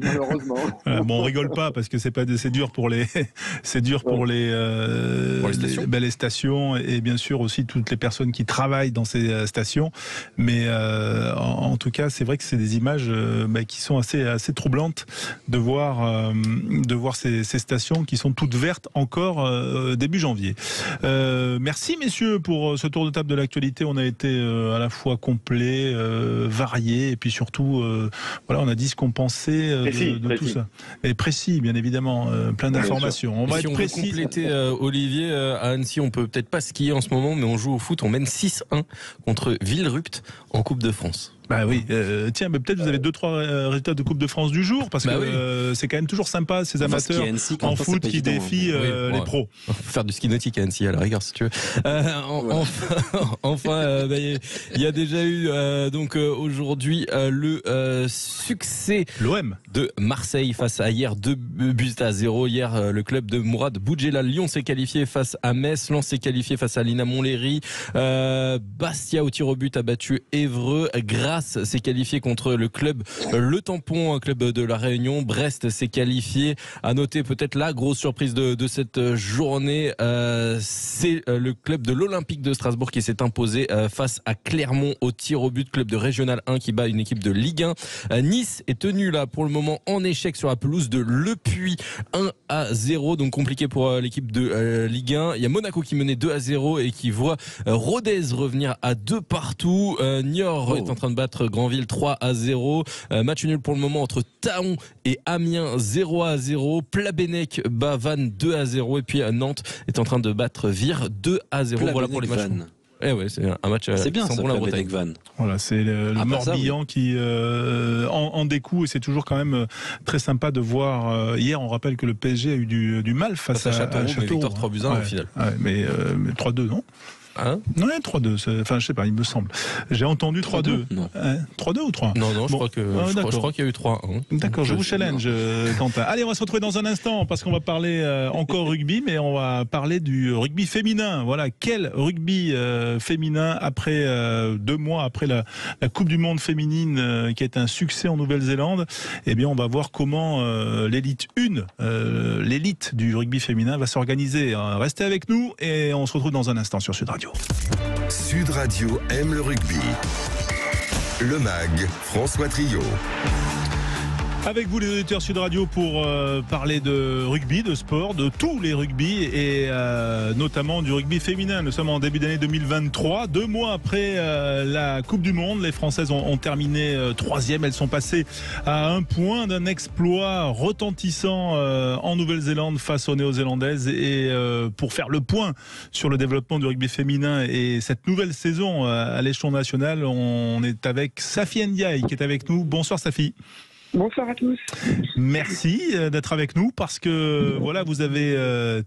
C: Malheureusement.
B: On rigole pas parce que c'est dur pour les stations, et bien sûr aussi toutes les personnes qui travaillent dans ces stations. Mais en tout cas, c'est vrai que c'est des images qui sont assez troublantes de voir ces stations qui sont toutes vertes encore début janvier. Merci messieurs pour ce tour de table de l'actualité. On a été à la fois complet, varié, et puis surtout voilà, on a dit ce qu'on pensait de tout ça. Et précis, bien évidemment, plein d'informations. On va être précis.
G: Si on veut compléter, Olivier, à Annecy, on peut peut-être pas skier en ce moment, mais on joue au foot, on mène 6-1 contre Villerupt en Coupe de France.
B: Bah oui, tiens, mais peut-être vous avez 2-3 résultats de Coupe de France du jour, parce que c'est quand même toujours sympa ces amateurs en foot qui défient les pros.
G: On peut faire du ski nautique à Annecy à la rigueur si tu veux. Enfin, il y a déjà eu donc aujourd'hui le succès
B: l'OM
G: de Marseille face à hier 2-0. Hier, le club de Mourad Boudjelal Lyon s'est qualifié face à Metz, Lens s'est qualifié face à Lina Montlhéry, Bastia au tir au but a battu Évreux, Grasse s'est qualifié contre le club Le Tampon, un club de la Réunion, Brest s'est qualifié. À noter peut-être la grosse surprise de cette journée, c'est le club de l'Olympique de Strasbourg qui s'est imposé face à Clermont au tir au but, club de Régional 1 qui bat une équipe de Ligue 1. Nice est tenu là pour le moment en échec sur la pelouse de Le Puy 1-0, donc compliqué pour l'équipe de Ligue 1. Il y a Monaco qui menait 2-0 et qui voit Rodez revenir à 2 partout. Niort est en train de battre Granville 3-0. Match nul pour le moment entre Thaon et Amiens 0-0. Plabennec bat Vannes 2-0, et puis Nantes est en train de battre Vire 2-0. Voilà pour les matchs. Ouais, c'est un match.
D: C'est bien ça,
G: pour la Bretagne.
B: Voilà, c'est le Morbihan qui en découle, et c'est toujours quand même très sympa de voir. Hier, on rappelle que le PSG a eu du mal face à Châteauroux.
G: Victoire 3-1 au final.
B: Ouais, mais 3-2, non?
G: Hein
B: Ouais, 3-2. Enfin, je sais pas, il me semble. J'ai entendu 3-2.
D: Non.
B: 3-2 ou 3 ?
G: Non, je crois qu'il y a eu 3.
B: D'accord, je vous challenge, Quentin. Allez, on va se retrouver dans un instant parce qu'on va parler encore rugby, mais on va parler du rugby féminin. Voilà, quel rugby féminin après 2 mois après la Coupe du Monde féminine qui est un succès en Nouvelle-Zélande. Eh bien, on va voir comment l'élite 1, l'élite du rugby féminin va s'organiser. Restez avec nous et on se retrouve dans un instant sur Sud Radio.
A: Sud Radio aime le rugby. Le MAG, François Trio.
B: Avec vous les auditeurs Sud Radio pour parler de rugby, de sport, de tous les rugby et notamment du rugby féminin. Nous sommes en début d'année 2023, 2 mois après la Coupe du Monde. Les Françaises ont terminé 3e. Elles sont passées à 1 point d'un exploit retentissant en Nouvelle-Zélande face aux Néo-Zélandaises. Et pour faire le point sur le développement du rugby féminin et cette nouvelle saison à l'échelon national, on est avec Safi Ndiaye qui est avec nous. Bonsoir Safi.
H: Bonsoir à tous.
B: Merci d'être avec nous parce que voilà, vous avez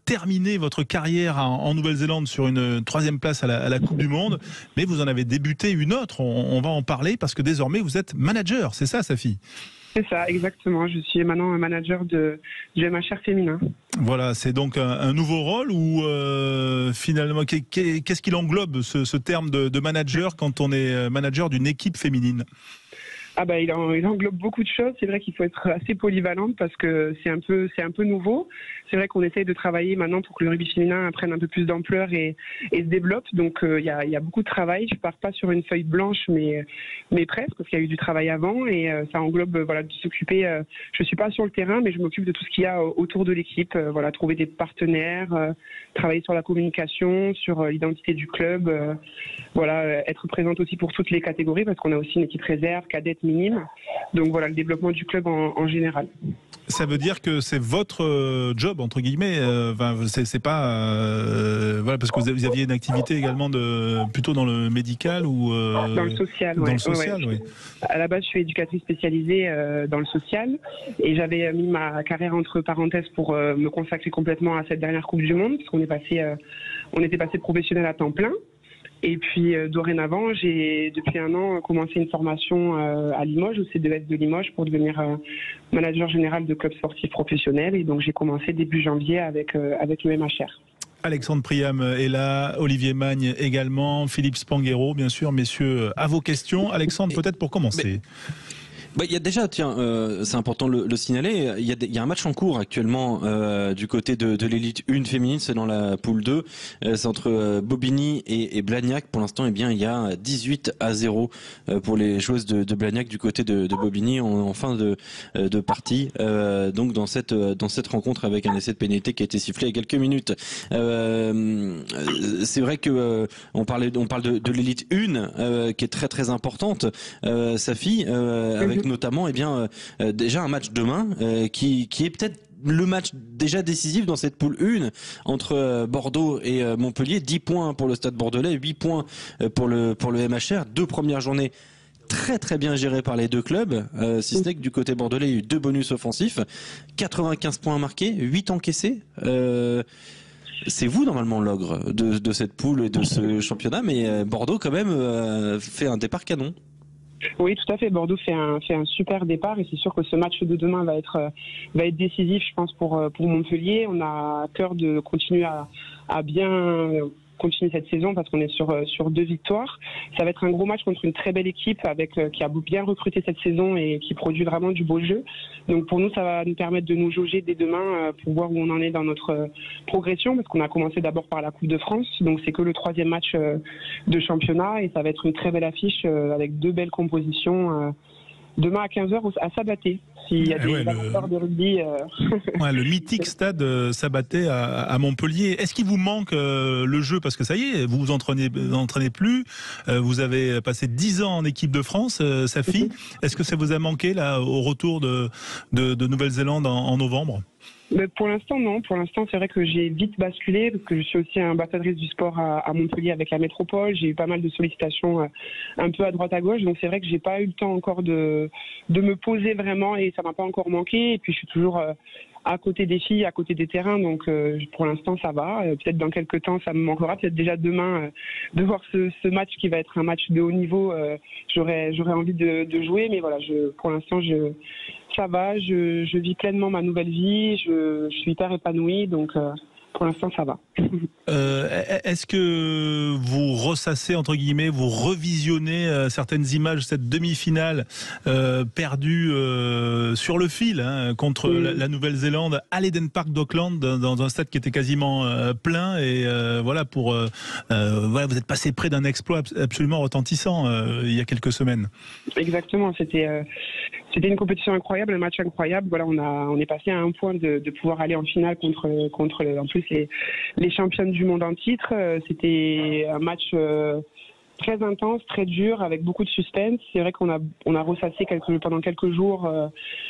B: terminé votre carrière en Nouvelle-Zélande sur une 3e place à la Coupe du Monde, mais vous en avez débuté une autre. On va en parler parce que désormais vous êtes manager, c'est ça, Safi ?
H: C'est ça, exactement. Je suis maintenant manager du MHR féminin.
B: Voilà, c'est donc un nouveau rôle ou finalement, qu'est-ce qu'il englobe ce terme de manager quand on est manager d'une équipe féminine ?
H: Il englobe beaucoup de choses. C'est vrai qu'il faut être assez polyvalente parce que c'est un peu nouveau. C'est vrai qu'on essaye de travailler maintenant pour que le rugby féminin prenne un peu plus d'ampleur et se développe. Donc il y a beaucoup de travail. Je pars pas sur une feuille blanche, mais presque parce qu'il y a eu du travail avant et ça englobe de s'occuper. Je suis pas sur le terrain, mais je m'occupe de tout ce qu'il y a autour de l'équipe. Trouver des partenaires, travailler sur la communication, sur l'identité du club. Être présente aussi pour toutes les catégories parce qu'on a aussi une équipe réserve, cadette, minime. Donc le développement du club en général.
B: Ça veut dire que c'est votre job entre guillemets. C'est pas parce que vous aviez une activité également plutôt dans le médical ou
H: dans le social.
B: Dans le social, oui.
H: À la base, je suis éducatrice spécialisée dans le social et j'avais mis ma carrière entre parenthèses pour me consacrer complètement à cette dernière Coupe du Monde parce qu'on était passé professionnel à temps plein. Et puis dorénavant, j'ai depuis 1 an commencé une formation à Limoges, au C2S de Limoges, pour devenir manager général de club sportif professionnel. Et donc j'ai commencé début janvier avec le MHR.
B: Alexandre Priam est là, Olivier Magne également, Philippe Spanghero, bien sûr. Messieurs, à vos questions. Alexandre, peut-être pour commencer.
D: Il y a déjà, c'est important de le signaler, il y a un match en cours actuellement du côté de l'élite 1 féminine, c'est dans la poule 2, c'est entre Bobigny et Blagnac. Pour l'instant, il y a 18-0 pour les joueuses de Blagnac du côté de Bobigny en fin de partie. Donc dans cette rencontre avec un essai de pénalité qui a été sifflé il y a quelques minutes. C'est vrai que on parle de l'élite 1 qui est très très importante, Safi, avec notamment déjà un match demain qui est peut-être le match déjà décisif dans cette poule 1 entre Bordeaux et Montpellier. 10 points pour le Stade Bordelais, 8 points pour le MHR. 2 premières journées très très bien gérées par les 2 clubs, si ce n'est que du côté bordelais il y a eu 2 bonus offensifs, 95 points marqués, 8 encaissés. C'est vous normalement l'ogre de cette poule et de ce championnat, mais Bordeaux quand même fait un départ canon.
H: Oui, tout à fait. Bordeaux fait un super départ et c'est sûr que ce match de demain va être décisif, je pense, pour Montpellier. On a à cœur de continuer à bien continuer cette saison parce qu'on est sur 2 victoires. Ça va être un gros match contre une très belle équipe qui a bien recruté cette saison et qui produit vraiment du beau jeu. Donc pour nous, ça va nous permettre de nous jauger dès demain pour voir où on en est dans notre progression parce qu'on a commencé d'abord par la Coupe de France. Donc c'est que le 3e match de championnat et ça va être une très belle affiche avec 2 belles compositions. Demain à 15h à Sabaté, s'il y a des amateurs de rugby.
B: Le mythique stade Sabaté à Montpellier. Est-ce qu'il vous manque le jeu ? Parce que ça y est, vous vous entraînez plus. Vous avez passé 10 ans en équipe de France, Safi. Est-ce que ça vous a manqué là, au retour de Nouvelle-Zélande en novembre ?
H: Mais pour l'instant, non. Pour l'instant, c'est vrai que j'ai vite basculé parce que je suis aussi ambassadrice du sport à Montpellier avec la métropole. J'ai eu pas mal de sollicitations un peu à droite à gauche. Donc c'est vrai que j'ai pas eu le temps encore de me poser vraiment et ça m'a pas encore manqué. Et puis je suis toujours à côté des filles, à côté des terrains. Donc pour l'instant, ça va. Peut-être dans quelques temps, ça me manquera. Peut-être déjà demain de voir ce match qui va être un match de haut niveau. J'aurais envie de jouer. Mais voilà, pour l'instant, ça va, je vis pleinement ma nouvelle vie, je suis hyper épanouie, donc pour l'instant ça va.
B: Est-ce que vous ressassez, entre guillemets, vous revisionnez certaines images de cette demi-finale perdue sur le fil contre la Nouvelle-Zélande à l'Eden Park d'Auckland, dans un stade qui était quasiment plein, et voilà, vous êtes passé près d'un exploit absolument retentissant il y a quelques semaines.
H: Exactement, c'était une compétition incroyable, un match incroyable. Voilà, on est passé à un point de pouvoir aller en finale contre en plus les championnes du monde en titre. C'était un match très intense, très dur, avec beaucoup de suspense. C'est vrai qu'on a ressassé pendant quelques jours,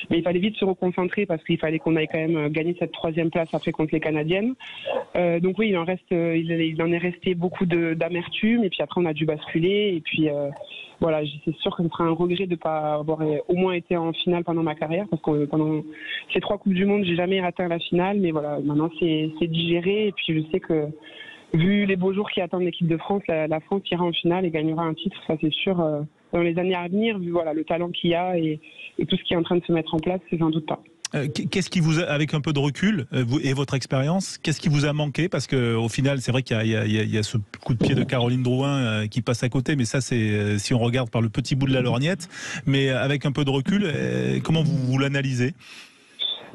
H: mais il fallait vite se reconcentrer parce qu'il fallait qu'on aille quand même gagner cette 3e place après contre les Canadiennes. Donc oui, il en est resté beaucoup d'amertume, et puis après on a dû basculer, et puis voilà, c'est sûr que ce sera un regret de ne pas avoir au moins été en finale pendant ma carrière, parce que pendant ces 3 Coupes du Monde, j'ai jamais atteint la finale, mais voilà, maintenant c'est digéré, et puis je sais que vu les beaux jours qui attendent l'équipe de France, la France ira en finale et gagnera un titre, ça c'est sûr, dans les années à venir, vu voilà, le talent qu'il y a et tout ce qui est en train de se mettre en place, j'en doute pas.
B: Qu'est-ce qui vous a, avec un peu de recul, vous et votre expérience, qu'est-ce qui vous a manqué? Parce que au final, c'est vrai qu'il y a ce coup de pied de Caroline Drouin qui passe à côté, mais ça, c'est si on regarde par le petit bout de la lorgnette. Mais avec un peu de recul, comment vous l'analysez?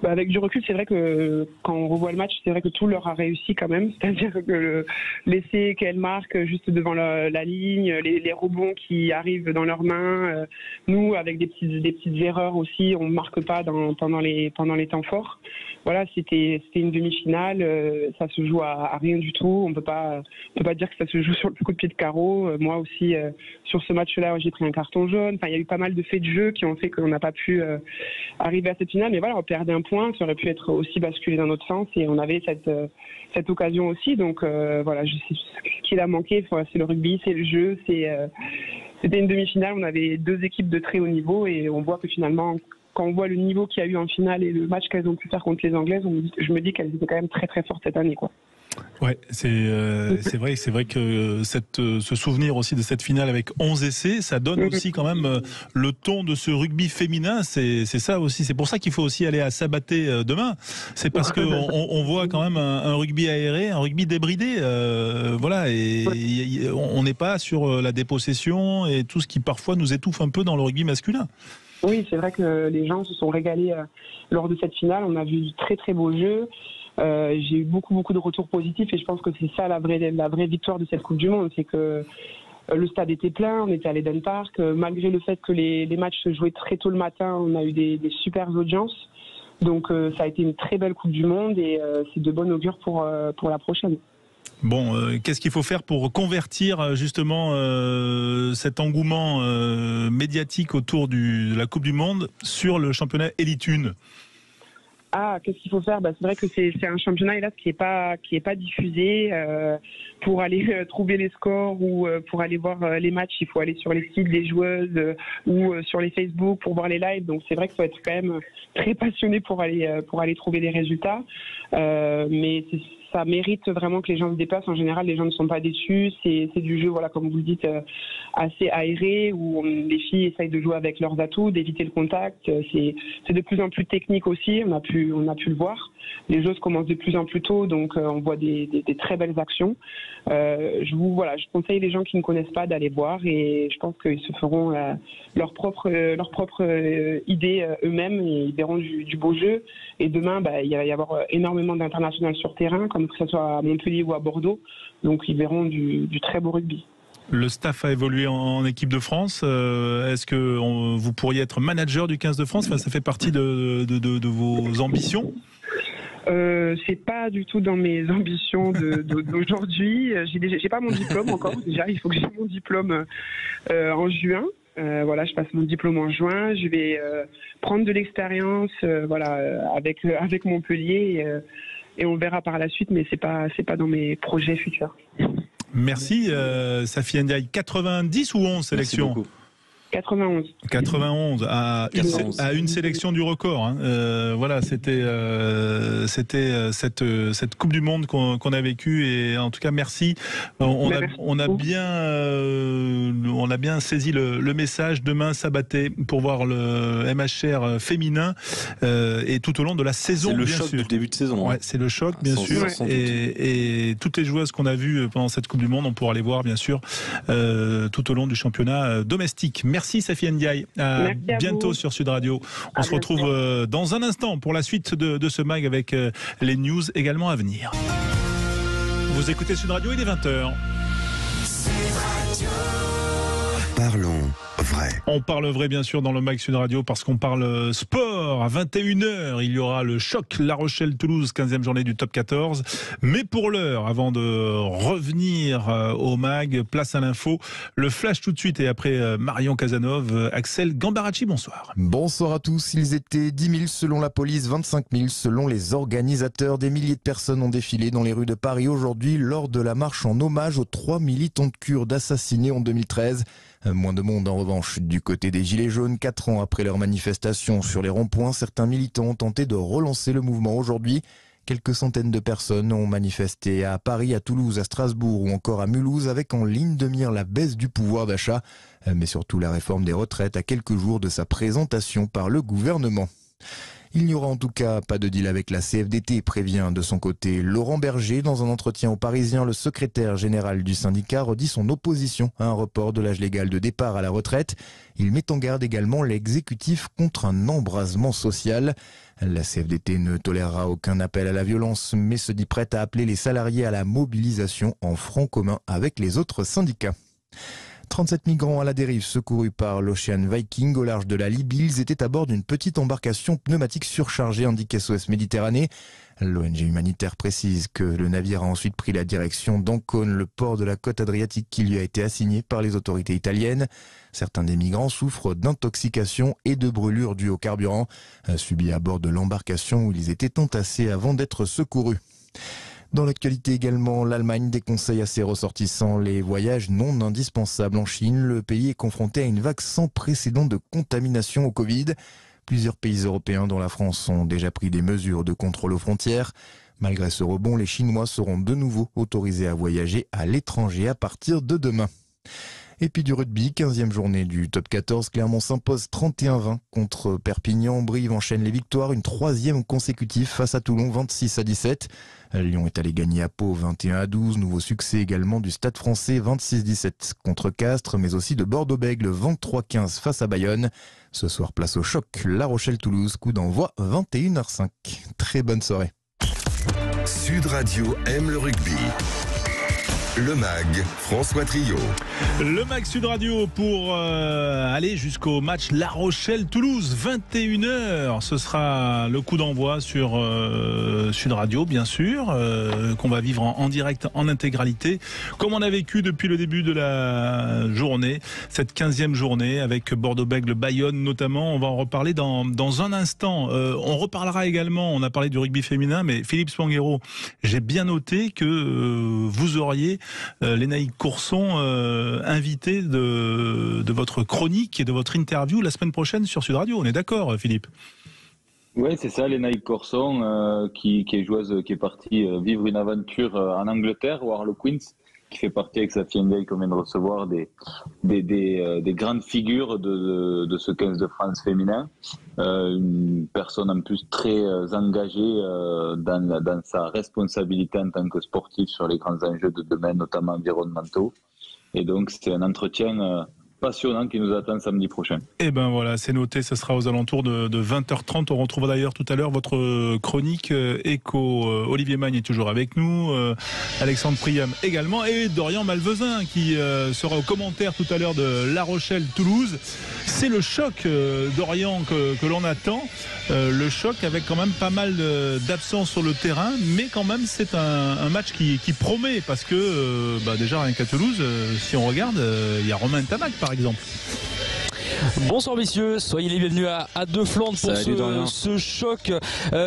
H: Avec du recul, c'est vrai que quand on revoit le match, c'est vrai que tout leur a réussi quand même. C'est-à-dire que l'essai qu'elles marquent juste devant la ligne, les rebonds qui arrivent dans leurs mains, nous avec des petites erreurs aussi, on ne marque pas pendant les temps forts. Voilà, c'était une demi-finale, ça se joue à rien du tout. On peut pas dire que ça se joue sur le coup de pied de carreau. Moi aussi, sur ce match-là, j'ai pris un carton jaune. Enfin, il y a eu pas mal de faits de jeu qui ont fait qu'on n'a pas pu arriver à cette finale. Mais voilà, on perdait un point, ça aurait pu être aussi basculé dans notre sens, et on avait cette occasion aussi. Donc voilà, je sais ce qu'il a manqué. C'est le rugby, c'est le jeu, c'était une demi-finale. On avait 2 équipes de très haut niveau, et on voit que finalement, quand on voit le niveau qu'il y a eu en finale et le match qu'elles ont pu faire contre les Anglaises, je me dis qu'elles étaient quand même très très fortes cette année, quoi.
B: Ouais, c'est vrai que ce souvenir aussi de cette finale avec 11 essais, ça donne aussi quand même le ton de ce rugby féminin. C'est ça aussi. C'est pour ça qu'il faut aussi aller à Sabaté demain. C'est parce que on voit quand même un rugby aéré, un rugby débridé. Voilà, et on n'est pas sur la dépossession et tout ce qui parfois nous étouffe un peu dans le rugby masculin.
H: Oui, c'est vrai que les gens se sont régalés lors de cette finale. On a vu du très très beau jeu. J'ai eu beaucoup de retours positifs, et je pense que c'est ça la vraie victoire de cette Coupe du Monde. C'est que le stade était plein, on était à l'Eden Park. Malgré le fait que les matchs se jouaient très tôt le matin, on a eu des super audiences. Donc ça a été une très belle Coupe du Monde, et c'est de bon augure pour la prochaine.
B: Bon, qu'est-ce qu'il faut faire pour convertir justement cet engouement médiatique autour de la Coupe du Monde sur le championnat Elite 1?
H: Qu'est-ce qu'il faut faire? C'est vrai que c'est un championnat, hélas, qui est pas diffusé. Pour aller trouver les scores ou pour aller voir les matchs, il faut aller sur les sites des joueuses ou sur les Facebook pour voir les lives. Donc c'est vrai qu'il faut être quand même très passionné pour aller trouver les résultats. Mais ça mérite vraiment que les gens se déplacent. En général, les gens ne sont pas déçus. C'est du jeu, voilà, comme vous le dites, assez aéré, où les filles essayent de jouer avec leurs atouts, d'éviter le contact. C'est de plus en plus technique aussi. On a pu le voir. Les jeux commencent de plus en plus tôt, donc on voit des très belles actions. Je conseille les gens qui ne connaissent pas d'aller voir, et je pense qu'ils se feront leur propre idée eux-mêmes, et ils verront du beau jeu. Et demain, il va y avoir énormément d'internationales sur terrain, comme que ce soit à Montpellier ou à Bordeaux, donc ils verront du très beau rugby.
B: Le staff a évolué en équipe de France. Est-ce que vous pourriez être manager du 15 de France? Ça fait partie de vos ambitions?
H: C'est pas du tout dans mes ambitions d'aujourd'hui. J'ai pas mon diplôme encore. Déjà, il faut que j'ai mon diplôme en juin. Voilà, je passe mon diplôme en juin. Je vais prendre de l'expérience, avec Montpellier et on verra par la suite. Mais c'est pas dans mes projets futurs.
B: Merci, Safi Ndiaye. 90 ou 11 sélections? 91 à une sélection du record. Voilà, c'était cette Coupe du Monde qu'on a vécue et en tout cas merci. On a bien saisi le message. Demain, Sabaté pour voir le MHR féminin et tout au long de la saison.
D: C'est le
B: bien
D: choc
B: sûr.
D: du début de saison.
B: Ouais, c'est le choc bien sûr. Et toutes les joueuses qu'on a vues pendant cette Coupe du Monde, on pourra les voir bien sûr tout au long du championnat domestique. Merci Safi Ndiaye. À bientôt sur Sud Radio. On se retrouve dans un instant pour la suite de ce mag avec les news également à venir. Vous écoutez Sud Radio, il est 20h.
A: Parlons vrai.
B: On parle vrai bien sûr dans le mag Sud Radio parce qu'on parle sport. À 21h, il y aura le choc La Rochelle-Toulouse, 15e journée du top 14. Mais pour l'heure, avant de revenir au mag, place à l'info. Le flash tout de suite et après Marion Casanov, Axel Gambaracci, bonsoir.
I: Bonsoir à tous. Ils étaient 10 000 selon la police, 25 000 selon les organisateurs. Des milliers de personnes ont défilé dans les rues de Paris aujourd'hui lors de la marche en hommage aux 3 militants kurdes assassinés en 2013. Moins de monde en revanche du côté des Gilets jaunes. 4 ans après leur manifestation sur les ronds-points, certains militants ont tenté de relancer le mouvement aujourd'hui. Quelques centaines de personnes ont manifesté à Paris, à Toulouse, à Strasbourg ou encore à Mulhouse avec en ligne de mire la baisse du pouvoir d'achat, mais surtout la réforme des retraites à quelques jours de sa présentation par le gouvernement. Il n'y aura en tout cas pas de deal avec la CFDT, prévient de son côté Laurent Berger. Dans un entretien aux Parisiens, le secrétaire général du syndicat redit son opposition à un report de l'âge légal de départ à la retraite. Il met en garde également l'exécutif contre un embrasement social. La CFDT ne tolérera aucun appel à la violence, mais se dit prête à appeler les salariés à la mobilisation en front commun avec les autres syndicats. 37 migrants à la dérive secourus par l'Ocean Viking au large de la Libye. Ils étaient à bord d'une petite embarcation pneumatique surchargée, indique SOS Méditerranée. L'ONG humanitaire précise que le navire a ensuite pris la direction d'Ancône, le port de la côte adriatique qui lui a été assigné par les autorités italiennes. Certains des migrants souffrent d'intoxication et de brûlures dues au carburant, subies à bord de l'embarcation où ils étaient entassés avant d'être secourus. Dans l'actualité également, l'Allemagne déconseille à ses ressortissants les voyages non indispensables en Chine. Le pays est confronté à une vague sans précédent de contamination au Covid. Plusieurs pays européens, dont la France, ont déjà pris des mesures de contrôle aux frontières. Malgré ce rebond, les Chinois seront de nouveau autorisés à voyager à l'étranger à partir de demain. Et puis du rugby, 15e journée du top 14, Clermont s'impose 31-20 contre Perpignan. Brive enchaîne les victoires, une 3e consécutive face à Toulon, 26-17. Lyon est allé gagner à Pau 21-12, nouveau succès également du Stade Français 26-17 contre Castres, mais aussi de Bordeaux-Bègles 23-15 face à Bayonne. Ce soir, place au choc, La Rochelle-Toulouse, coup d'envoi 21h05. Très bonne soirée.
A: Sud Radio aime le rugby. Le MAG, François Trio.
B: Le MAG Sud Radio pour aller jusqu'au match La Rochelle-Toulouse, 21h. Ce sera le coup d'envoi sur Sud Radio, bien sûr, qu'on va vivre en direct, en intégralité, comme on a vécu depuis le début de la journée, cette 15e journée, avec Bordeaux-Bègles, Bayonne notamment. On va en reparler dans un instant. On reparlera également, on a parlé du rugby féminin, mais Philippe Spanghero, j'ai bien noté que vous auriez Lénaïque Courson, invité de votre chronique et de votre interview la semaine prochaine sur Sud Radio. On est d'accord, Philippe?
E: Oui, c'est ça, Lénaïque Courson, qui est joueuse, qui est partie vivre une aventure en Angleterre, au Harlequins, qui fait partie avec Safi Ndiaye, qu'on vient de recevoir, des grandes figures de ce 15 de France féminin. Une personne en plus très engagée dans sa responsabilité en tant que sportif sur les grands enjeux de demain, notamment environnementaux. Et donc c'est un entretien passionnant qui nous attend samedi prochain. Et
B: ben voilà, c'est noté, ce sera aux alentours de 20h30. On retrouvera d'ailleurs tout à l'heure votre chronique écho. Olivier Magne est toujours avec nous, Alexandre Priam également, et Dorian Malvezin qui sera au commentaire tout à l'heure de La Rochelle-Toulouse. C'est le choc, Dorian, que l'on attend. Le choc avec quand même pas mal d'absents sur le terrain, mais quand même c'est un match qui promet, parce que déjà rien qu'à Toulouse, si on regarde, il y a Romain Tamac par exemple.
J: Bonsoir messieurs, soyez les bienvenus à Deux Flandres pour ce choc.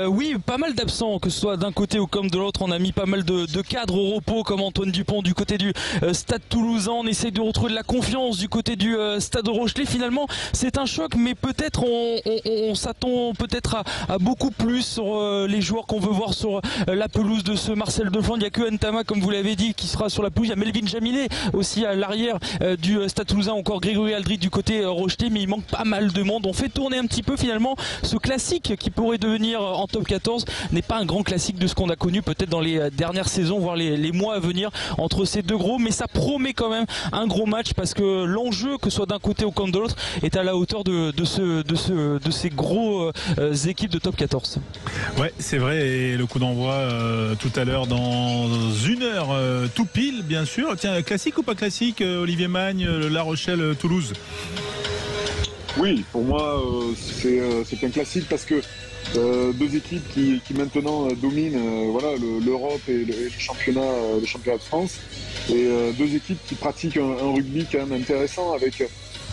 J: Oui, pas mal d'absents, que ce soit d'un côté ou comme de l'autre. On a mis pas mal de cadres au repos, comme Antoine Dupont du côté du Stade Toulousain. On essaie de retrouver de la confiance du côté du Stade Rochelet. Finalement, c'est un choc, mais peut-être on s'attend peut-être à beaucoup plus sur les joueurs qu'on veut voir sur la pelouse de ce Marcel de Flandre. Il n'y a que Ntama, comme vous l'avez dit, qui sera sur la pelouse. Il y a Melvin Jaminet aussi à l'arrière du Stade Toulousain, encore Grégory Aldrit du côté Rochelet, mais il manque pas mal de monde. On fait tourner un petit peu finalement ce classique qui pourrait devenir en top 14 n'est pas un grand classique de ce qu'on a connu peut-être dans les dernières saisons, voire les mois à venir entre ces deux gros, mais ça promet quand même un gros match parce que l'enjeu, que ce soit d'un côté ou comme de l'autre, est à la hauteur de ces gros équipes de top 14. Ouais, c'est vrai, et le coup d'envoi tout à l'heure dans 1 heure tout pile bien sûr. Tiens, classique ou pas classique, Olivier Magne, La Rochelle, Toulouse?
C: Oui, pour moi, c'est un classique parce que deux équipes qui maintenant dominent l'Europe et le championnat de France, et deux équipes qui pratiquent un rugby quand même intéressant avec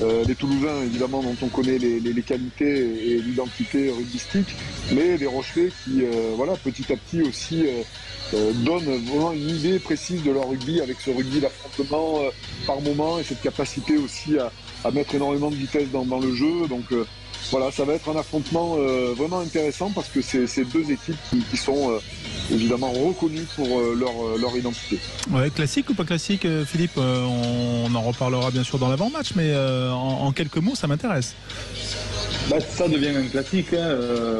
C: les Toulousains évidemment dont on connaît les qualités et l'identité rugbystique, mais les Rochelais qui petit à petit aussi donnent vraiment une idée précise de leur rugby avec ce rugby d'affrontement par moment et cette capacité aussi à mettre énormément de vitesse dans le jeu. Donc ça va être un affrontement vraiment intéressant parce que c'est deux équipes qui sont évidemment reconnues pour leur identité. Ouais, classique ou pas classique, Philippe? On en reparlera bien sûr dans l'avant-match, mais en quelques mots, ça m'intéresse.
E: Ça devient un classique.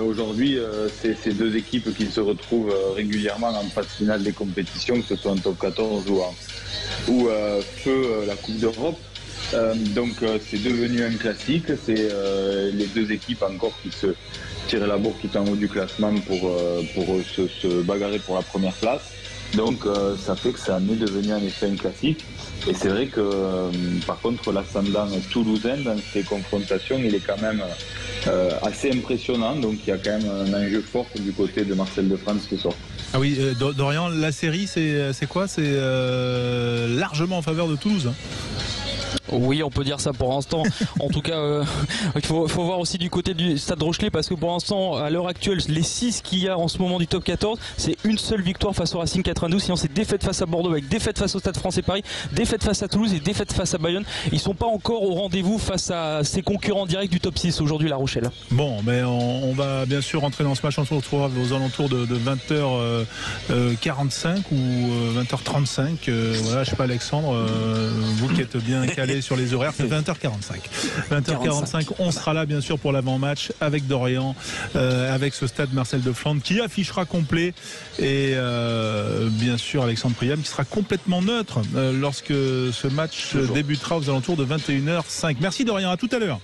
E: Aujourd'hui, c'est deux équipes qui se retrouvent régulièrement en phase finale des compétitions, que ce soit en top 14 ou feu la Coupe d'Europe. Donc c'est devenu un classique. C'est les deux équipes encore qui se tirent la bourre tout en haut du classement pour se bagarrer pour la première place. Donc ça fait que ça est devenu en effet un classique. Et c'est vrai que par contre l'ascendant toulousain dans ces confrontations, il est quand même assez impressionnant. Donc il y a quand même un enjeu fort du côté de Marcel de France ce soir.
B: Ah oui, Dorian, la série c'est quoi? C'est largement en faveur de Toulouse, hein.
J: Oui, on peut dire ça pour l'instant. En tout cas, il faut voir aussi du côté du Stade Rochelet parce que pour l'instant, à l'heure actuelle, les 6 qu'il y a en ce moment du top 14, c'est une seule victoire face au Racing 92. Sinon, c'est défaite face à Bordeaux avec défaite face au Stade Français Paris, défaite face à Toulouse et défaite face à Bayonne. Ils sont pas encore au rendez-vous face à ses concurrents directs du top 6 aujourd'hui, La Rochelle. Bon, mais on va bien sûr rentrer dans ce match. On se retrouvera aux alentours de 20h45 ou 20h35. Voilà, je sais pas, Alexandre, vous qui êtes bien calé sur les horaires, c'est 20h45. 20h45, on sera là bien sûr pour l'avant-match avec Dorian, avec ce stade Marcel de Flandre qui affichera complet et bien sûr Alexandre Priam qui sera complètement neutre lorsque ce match débutera aux alentours de 21h05. Merci Dorian, à tout à l'heure.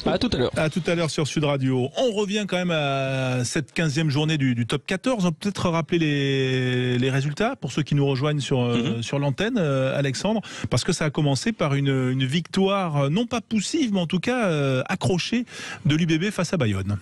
J: À tout à l'heure. À tout à l'heure sur Sud Radio. On revient quand même à cette 15e journée du top 14. On peut peut-être rappeler les résultats pour ceux qui nous rejoignent sur l'antenne, Alexandre, parce que ça a commencé par une victoire, non pas poussive, mais en tout cas accrochée de l'UBB face à Bayonne.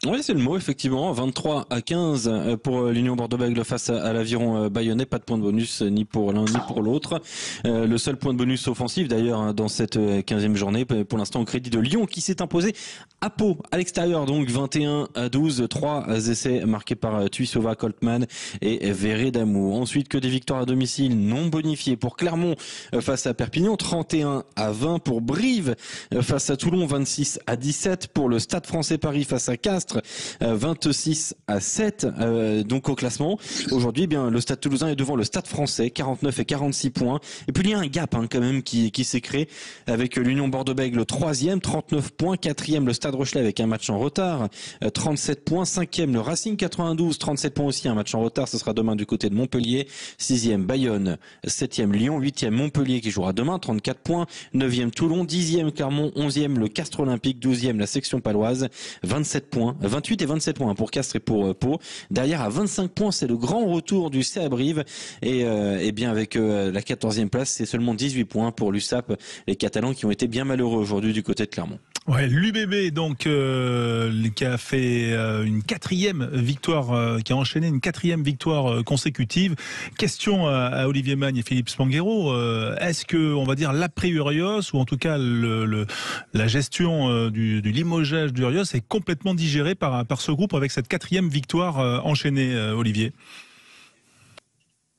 D: Oui, c'est le mot, effectivement. 23-15 pour l'Union Bordeaux-Bègles face à l'Aviron bayonnais. Pas de point de bonus ni pour l'un ni pour l'autre. Le seul point de bonus offensif, d'ailleurs, dans cette 15e journée, pour l'instant au crédit de Lyon, qui s'est imposé à Pau, à l'extérieur, donc 21-12. 3 essais marqués par Tuisova, Coltman et Vérédamou. Ensuite, que des victoires à domicile non bonifiées pour Clermont face à Perpignan. 31-20 pour Brive face à Toulon. 26-17 pour le Stade Français Paris face à Castres. 26-7 donc au classement. Aujourd'hui, eh bien le Stade Toulousain est devant le Stade Français, 49 et 46 points. Et puis il y a un gap quand même qui s'est créé avec l'Union Bordeaux-Bègles 3e, 39 points, 4e le Stade Rochelet avec un match en retard, 37 points, 5e le Racing 92, 37 points aussi, un match en retard, ce sera demain du côté de Montpellier, 6e Bayonne, 7e Lyon, 8e Montpellier qui jouera demain, 34 points, 9e Toulon, 10e Clermont, 11e le Castres Olympique, 12e la section paloise, 27 points, 28 et 27 points pour Castres et pour Pau. Derrière à 25 points, c'est le grand retour du CA Brive et bien avec la 14e place, c'est seulement 18 points pour l'USAP, les Catalans qui ont été bien malheureux aujourd'hui du côté de Clermont.
B: Ouais, l'UBB donc qui a fait une 4e victoire, qui a enchaîné une 4e victoire consécutive. Question à Olivier Magne et Philippe Spanghero, est-ce que on va dire l'après Urios, ou en tout cas la gestion du limogeage d'Urios est complètement digérée par ce groupe avec cette 4e victoire enchaînée, Olivier?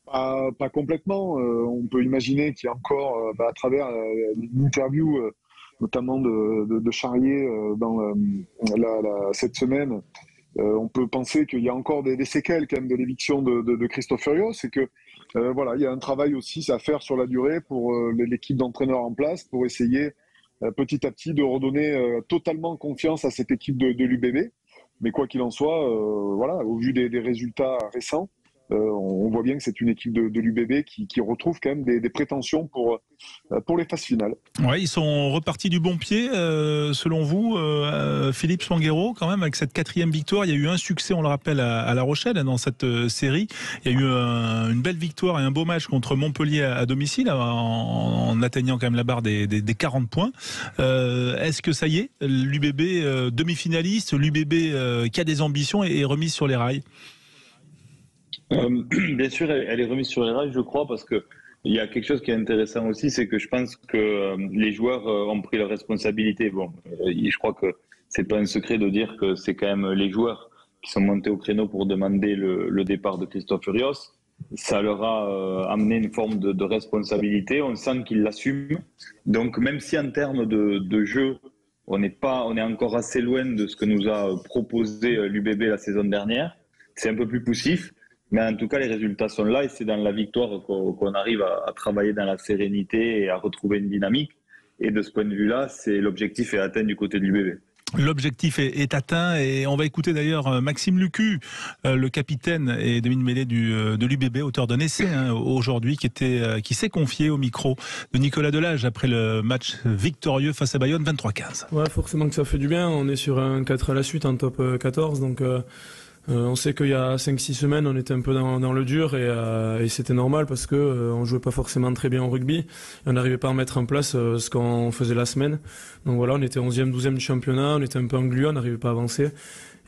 C: Pas complètement. On peut imaginer qu'il y a encore, à travers une interview notamment de Charrier cette semaine, on peut penser qu'il y a encore des séquelles quand même de l'éviction de Christophe Furios, et que il y a un travail aussi à faire sur la durée pour l'équipe d'entraîneurs en place, pour essayer petit à petit de redonner totalement confiance à cette équipe de l'UBB. Mais quoi qu'il en soit, au vu des résultats récents, on voit bien que c'est une équipe de l'UBB qui retrouve quand même des prétentions pour les phases finales.
B: Ouais, ils sont repartis du bon pied, selon vous, Philippe Spanghero, quand même, avec cette 4e victoire. Il y a eu un succès, on le rappelle, à La Rochelle, dans cette série. Il y a eu une belle victoire et un beau match contre Montpellier à domicile, en atteignant quand même la barre des 40 points. Est-ce que ça y est, l'UBB demi-finaliste, l'UBB qui a des ambitions est remise sur les rails?
E: Bien sûr, elle est remise sur les rails, je crois, parce que il y a quelque chose qui est intéressant aussi, c'est que je pense que les joueurs ont pris leurs responsabilités. Bon, je crois que c'est pas un secret de dire que c'est quand même les joueurs qui sont montés au créneau pour demander le départ de Christophe Furios. Ça leur a amené une forme de responsabilité. On sent qu'ils l'assument. Donc, même si en termes de jeu, on est encore assez loin de ce que nous a proposé l'UBB la saison dernière, c'est un peu plus poussif. Mais en tout cas, les résultats sont là, et c'est dans la victoire qu'on arrive à travailler dans la sérénité et à retrouver une dynamique. Et de ce point de vue-là, l'objectif est atteint du côté de l'UBB.
B: L'objectif est atteint, et on va écouter d'ailleurs Maxime Lucu, le capitaine et demi-mêlée de l'UBB, auteur d'un essai aujourd'hui, qui s'est confié au micro de Nicolas Delage après le match victorieux face à Bayonne 23-15.
K: Ouais, forcément que ça fait du bien. On est sur un 4 à la suite en top 14, donc on sait qu'il y a 5-6 semaines, on était un peu dans le dur, et c'était normal parce que on jouait pas forcément très bien au rugby. Et on n'arrivait pas à mettre en place ce qu'on faisait la semaine. Donc voilà, on était 11e, 12e du championnat, on était un peu englué, on n'arrivait pas à avancer.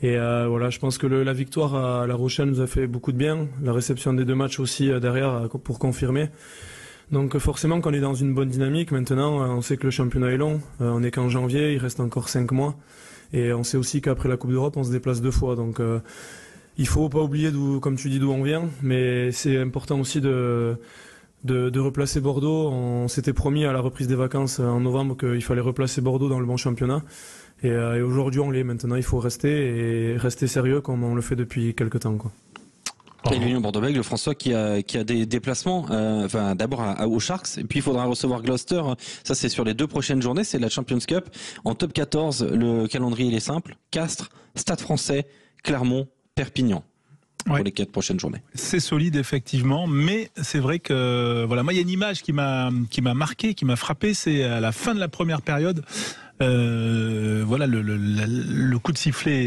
K: Et je pense que la victoire à La Rochelle nous a fait beaucoup de bien. La réception des 2 matchs aussi derrière pour confirmer. Donc forcément qu'on est dans une bonne dynamique. Maintenant, on sait que le championnat est long. On est qu'en janvier, il reste encore 5 mois. Et on sait aussi qu'après la Coupe d'Europe, on se déplace 2 fois. Donc il faut pas oublier comme tu dis, d'où on vient. Mais c'est important aussi de replacer Bordeaux. On s'était promis à la reprise des vacances en novembre qu'il fallait replacer Bordeaux dans le bon championnat. Et aujourd'hui, on l'est. Maintenant, il faut rester sérieux comme on le fait depuis quelques temps, quoi.
D: Et l'Union Bordeaux-Bègles, François, qui a des déplacements, d'abord aux Sharks, et puis il faudra recevoir Gloucester. Ça, c'est sur les 2 prochaines journées, c'est la Champions Cup. En top 14, le calendrier il est simple: Castres, Stade Français, Clermont, Perpignan. Pour les 4 prochaines journées. C'est
B: solide, effectivement, mais c'est vrai que moi, il y a une image qui m'a marqué, qui m'a frappé, c'est à la fin de la première période. Le coup de sifflet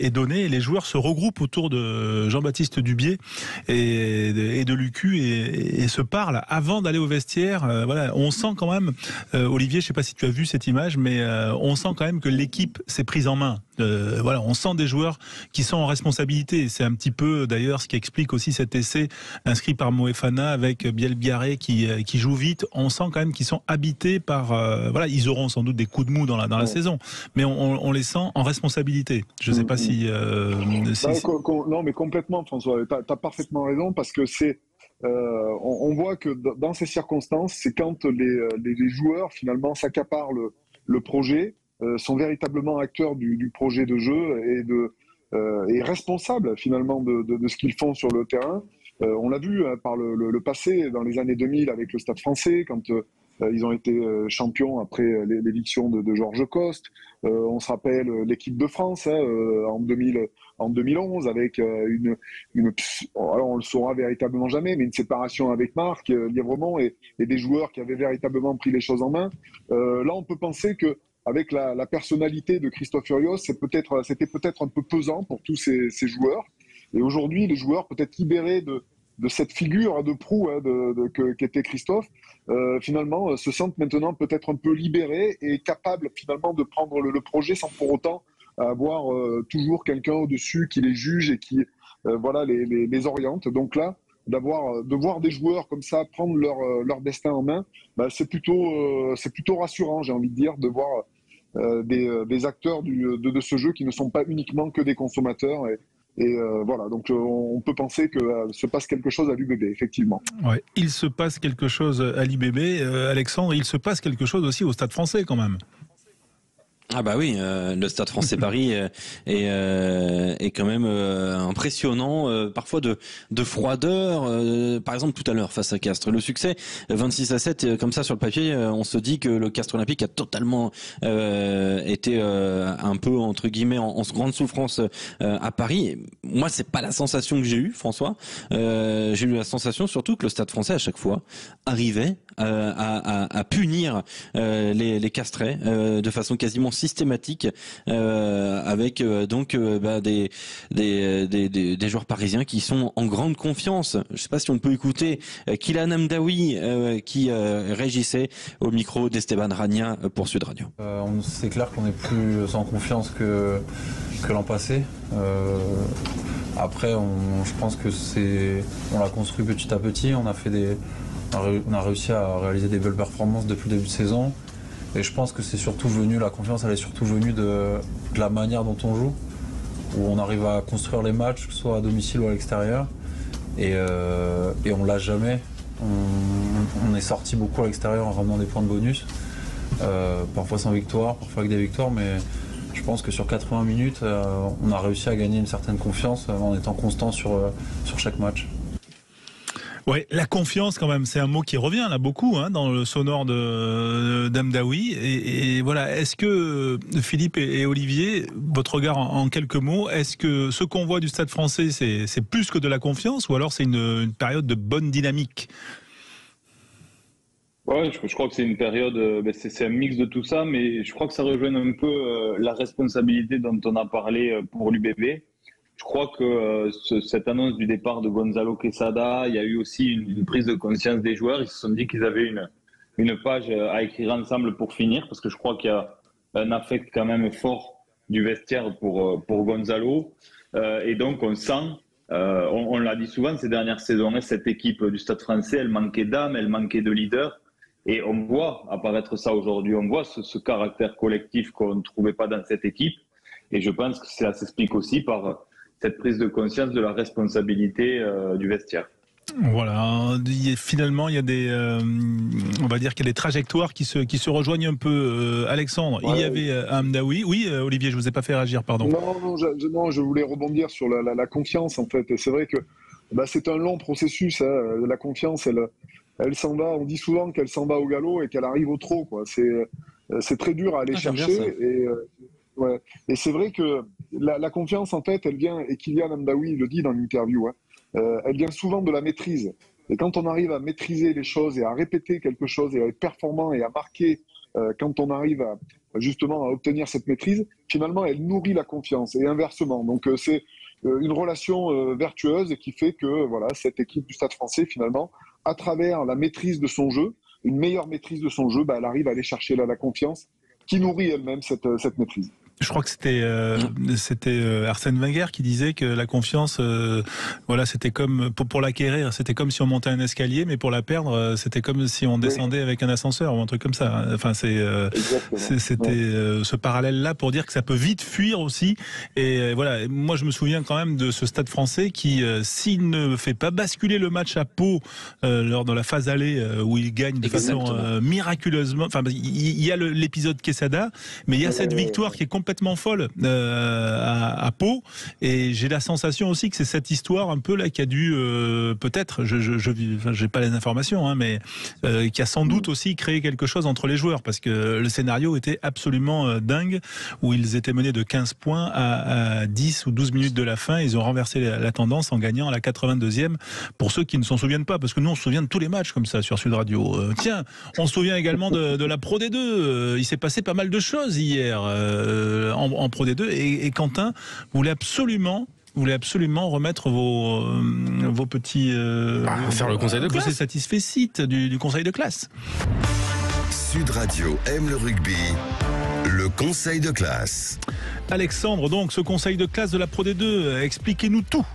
B: est donné, et les joueurs se regroupent autour de Jean-Baptiste Dubié et de Lucu et se parlent avant d'aller au vestiaire. On sent quand même, Olivier, je sais pas si tu as vu cette image, mais on sent quand même que l'équipe s'est prise en main. On sent des joueurs qui sont en responsabilité. C'est un petit peu d'ailleurs ce qui explique aussi cet essai inscrit par Moefana avec Biel Biarré qui joue vite. On sent quand même qu'ils sont habités par ils auront sans doute des coups de mou dans la saison, mais on les sent en responsabilité. Je ne sais pas si
C: non, mais complètement, François, tu as parfaitement raison, parce que on voit que dans ces circonstances, c'est quand les joueurs finalement s'accaparent le projet, sont véritablement acteurs du projet de jeu et responsables finalement de ce qu'ils font sur le terrain. On l'a vu par le passé, dans les années 2000 avec le Stade Français, quand ils ont été champions après l'éviction de Georges Coste. On se rappelle l'équipe de France en 2011 avec alors on le saura véritablement jamais, mais une séparation avec Marc Lièvremont et des joueurs qui avaient véritablement pris les choses en main. Là, on peut penser que avec la personnalité de Christophe Furios, c'était peut-être un peu pesant pour tous ces joueurs. Et aujourd'hui, les joueurs, peut-être libérés de cette figure de proue qu'était Christophe, finalement, se sentent maintenant peut-être un peu libérés et capables finalement de prendre le projet sans pour autant avoir toujours quelqu'un au-dessus qui les juge et qui les oriente. Donc là, de voir des joueurs comme ça prendre leur destin en main, c'est plutôt rassurant, j'ai envie de dire, de voir des acteurs de ce jeu qui ne sont pas uniquement que des consommateurs. Voilà, donc on peut penser que se passe quelque chose à l'UBB, effectivement.
B: Ouais, il se passe quelque chose à l'UBB, Alexandre, il se passe quelque chose aussi au Stade Français quand même.
D: Ah bah oui, le Stade Français Paris est quand même impressionnant, parfois de froideur. Par exemple tout à l'heure face à Castres, le succès 26-7 comme ça sur le papier, on se dit que le Castres Olympique a totalement été un peu entre guillemets en grande souffrance à Paris. Moi c'est pas la sensation que j'ai eue, François. J'ai eu la sensation surtout que le Stade Français à chaque fois arrivait à punir les Castrais de façon quasiment systématique, avec des joueurs parisiens qui sont en grande confiance. Je ne sais pas si on peut écouter Kylian Hamdaoui qui régissait au micro d'Esteban Ragna pour Sud Radio.
L: C'est clair qu'on est plus en confiance que l'an passé. Après, je pense que on l'a construit petit à petit. On a réussi à réaliser des belles performances depuis le début de saison. Et je pense que la confiance, elle est surtout venue de la manière dont on joue, où on arrive à construire les matchs, que ce soit à domicile ou à l'extérieur. Et on l'a jamais. On est sorti beaucoup à l'extérieur en ramenant des points de bonus, parfois sans victoire, parfois avec des victoires, mais je pense que sur 80 minutes, on a réussi à gagner une certaine confiance en étant constant sur chaque match.
B: Ouais, la confiance quand même, c'est un mot qui revient là beaucoup dans le sonore d'Hamdaoui. Et voilà, est-ce que Philippe et Olivier, votre regard en quelques mots, est-ce que ce qu'on voit du Stade Français, c'est plus que de la confiance ou alors c'est une période de bonne dynamique ?
E: Ouais, je crois que c'est une période, c'est un mix de tout ça, mais je crois que ça rejoint un peu la responsabilité dont on a parlé pour l'UBB. Je crois que cette annonce du départ de Gonzalo Quesada, il y a eu aussi une prise de conscience des joueurs. Ils se sont dit qu'ils avaient une page à écrire ensemble pour finir, parce que je crois qu'il y a un affect quand même fort du vestiaire pour Gonzalo. Et donc on sent, on l'a dit souvent ces dernières saisons, cette équipe du Stade Français, elle manquait d'âme, elle manquait de leader. Et on voit apparaître ça aujourd'hui. On voit ce caractère collectif qu'on ne trouvait pas dans cette équipe. Et je pense que ça s'explique aussi par cette prise de conscience de la responsabilité du vestiaire.
B: Voilà, finalement il y a on va dire qu'il y a des trajectoires qui se rejoignent un peu. Alexandre, il y avait Hamdaoui. Oui, Olivier, je vous ai pas fait réagir, pardon.
C: Non, je voulais rebondir sur la confiance en fait. Et c'est vrai que c'est un long processus. La confiance, elle s'en va. On dit souvent qu'elle s'en va au galop et qu'elle arrive au trot, quoi. C'est très dur à aller chercher. Et c'est vrai que la confiance, en fait, elle vient, et Kylian Hamdaoui le dit dans l'interview, elle vient souvent de la maîtrise. Et quand on arrive à maîtriser les choses et à répéter quelque chose et à être performant et à marquer, quand on arrive justement à obtenir cette maîtrise, finalement, elle nourrit la confiance et inversement. Donc c'est une relation vertueuse qui fait que cette équipe du Stade Français, finalement, à travers la maîtrise de son jeu, une meilleure maîtrise de son jeu, elle arrive à aller chercher la confiance qui nourrit elle-même cette maîtrise.
B: Je crois que c'était Arsène Wenger qui disait que la confiance, c'était comme pour l'acquérir, c'était comme si on montait un escalier, mais pour la perdre, c'était comme si on descendait avec un ascenseur ou un truc comme ça. Enfin, c'était ce parallèle-là pour dire que ça peut vite fuir aussi. Et voilà, moi je me souviens quand même de ce Stade Français qui, s'il ne fait pas basculer le match à Pau lors de la phase aller où il gagne de façon miraculeusement. Enfin, il y a l'épisode Quesada, mais il y a cette victoire qui est complètement folle à Pau, et j'ai la sensation aussi que c'est cette histoire un peu là qui a dû peut-être, j'ai pas les informations, mais qui a sans doute aussi créé quelque chose entre les joueurs, parce que le scénario était absolument dingue, où ils étaient menés de 15 points à 10 ou 12 minutes de la fin. Ils ont renversé la tendance en gagnant à la 82e, pour ceux qui ne s'en souviennent pas, parce que nous on se souvient de tous les matchs comme ça sur Sud Radio. Tiens, on se souvient également de la Pro D2, il s'est passé pas mal de choses hier en Pro D2, et Quentin voulait absolument Vous voulez absolument remettre vos petits...
G: faire le conseil de classe.
B: Vous êtes satisfait site du conseil de classe.
A: Sud Radio aime le rugby. Le conseil de classe.
B: Alexandre, donc, ce conseil de classe de la Pro D2, expliquez-nous tout.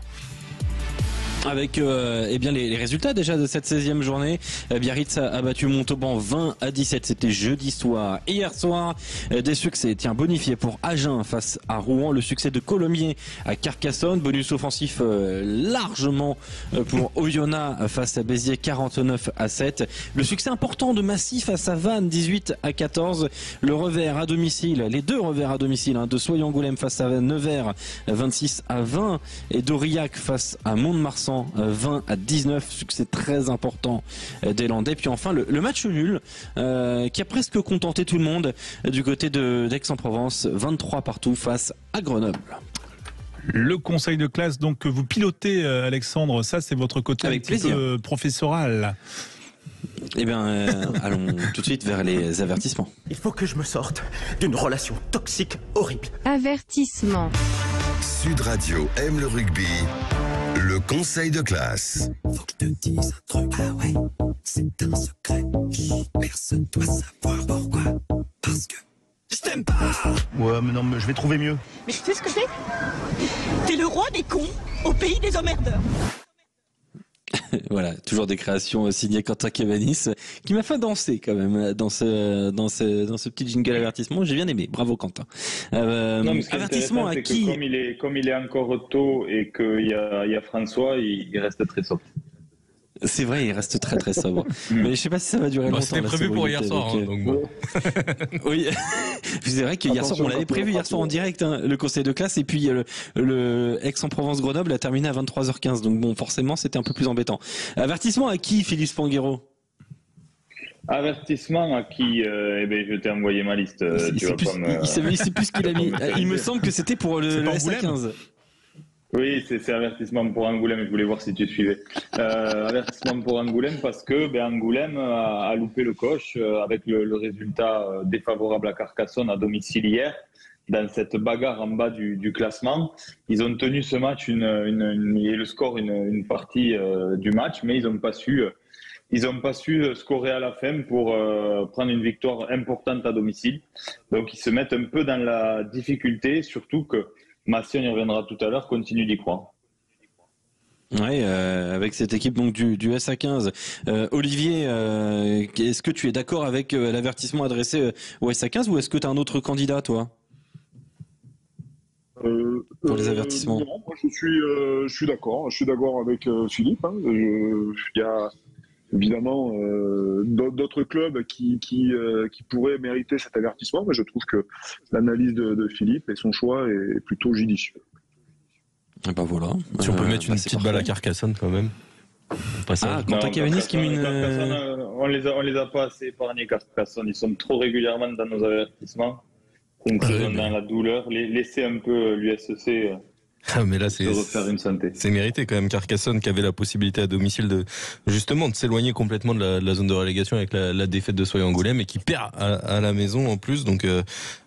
D: Avec eh bien les résultats déjà de cette 16e journée. Biarritz a battu Montauban 20-17, c'était jeudi soir. Hier soir, des succès bonifiés pour Agen face à Rouen, le succès de Colomiers à Carcassonne, bonus offensif largement pour Oyonnax face à Béziers 49-7. Le succès important de Massy face à Vannes 18-14. Le revers à domicile, les deux revers à domicile de Soye-Angoulême face à Nevers 26-20 et d'Aurillac face à Mont-de-Marsan 20-19, succès très important des Landais. Puis enfin le match nul qui a presque contenté tout le monde du côté d'Aix-en-Provence, 23 partout face à Grenoble.
B: Le conseil de classe donc que vous pilotez, Alexandre, ça c'est votre côté
D: avec plaisir
B: professoral.
D: Eh bien, allons tout de suite vers les avertissements.
M: Il faut que je me sorte d'une relation toxique horrible.
N: Avertissement.
A: Sud Radio aime le rugby. Le conseil de classe.
M: Faut que je te dise un truc. Ah ouais, c'est un secret. Personne doit savoir pourquoi. Parce que je t'aime pas.
O: Ouais, mais non, mais je vais trouver mieux.
P: Mais tu sais ce que t'es? T'es le roi des cons au pays des emmerdeurs.
D: Voilà, toujours des créations signées Quentin Kévanis, qui m'a fait danser quand même dans ce petit jingle avertissement. J'ai bien aimé, bravo Quentin. Avertissement à qui?
E: Comme il est encore tôt et qu'il y a François, il reste très sobre.
D: C'est vrai, il reste très très sobre. Mais je sais pas si ça va durer longtemps.
G: C'était prévu pour hier soir, donc bon.
D: Oui, c'est vrai que hier soir, on l'avait prévu hier soir en direct, le conseil de classe, et puis le Aix-en-Provence-Grenoble a terminé à 23h15, donc bon, forcément, c'était un peu plus embêtant. Avertissement à qui, Philippe Spanghero?
E: Avertissement à qui je t'ai envoyé ma liste.
D: Il sait plus ce qu'il a mis. Il me semble que c'était pour le SA15.
E: Oui, c'est avertissement pour Angoulême, je voulais voir si tu suivais. Avertissement pour Angoulême parce que Angoulême a loupé le coche avec le résultat défavorable à Carcassonne à domicile hier, dans cette bagarre en bas du classement. Ils ont tenu ce match et le score une partie du match, mais ils n'ont pas su scorer à la fin pour prendre une victoire importante à domicile. Donc ils se mettent un peu dans la difficulté, surtout que Massy, on y reviendra tout à l'heure, continue d'y croire.
D: Oui, avec cette équipe donc du SA15. Olivier, est-ce que tu es d'accord avec l'avertissement adressé au SA15 ou est-ce que tu as un autre candidat, toi, pour les avertissements?
C: Non, moi je suis d'accord. Je suis d'accord avec Philippe. Il y a évidemment d'autres clubs qui pourraient mériter cet avertissement, mais je trouve que l'analyse de Philippe et son choix est plutôt judicieux.
D: Et ben voilà.
G: Si on peut mettre une petite balle à Carcassonne quand même.
D: Quentin Kévanis qui met
E: on les a pas assez épargnés, Carcassonne. Ils sont trop régulièrement dans nos avertissements. Donc dans la douleur. Laisser un peu l'USC.
G: Mais là, c'est mérité quand même. Carcassonne qui avait la possibilité à domicile de s'éloigner complètement de la zone de relégation avec la défaite de Soye-Angoulême et qui perd à la maison en plus. Donc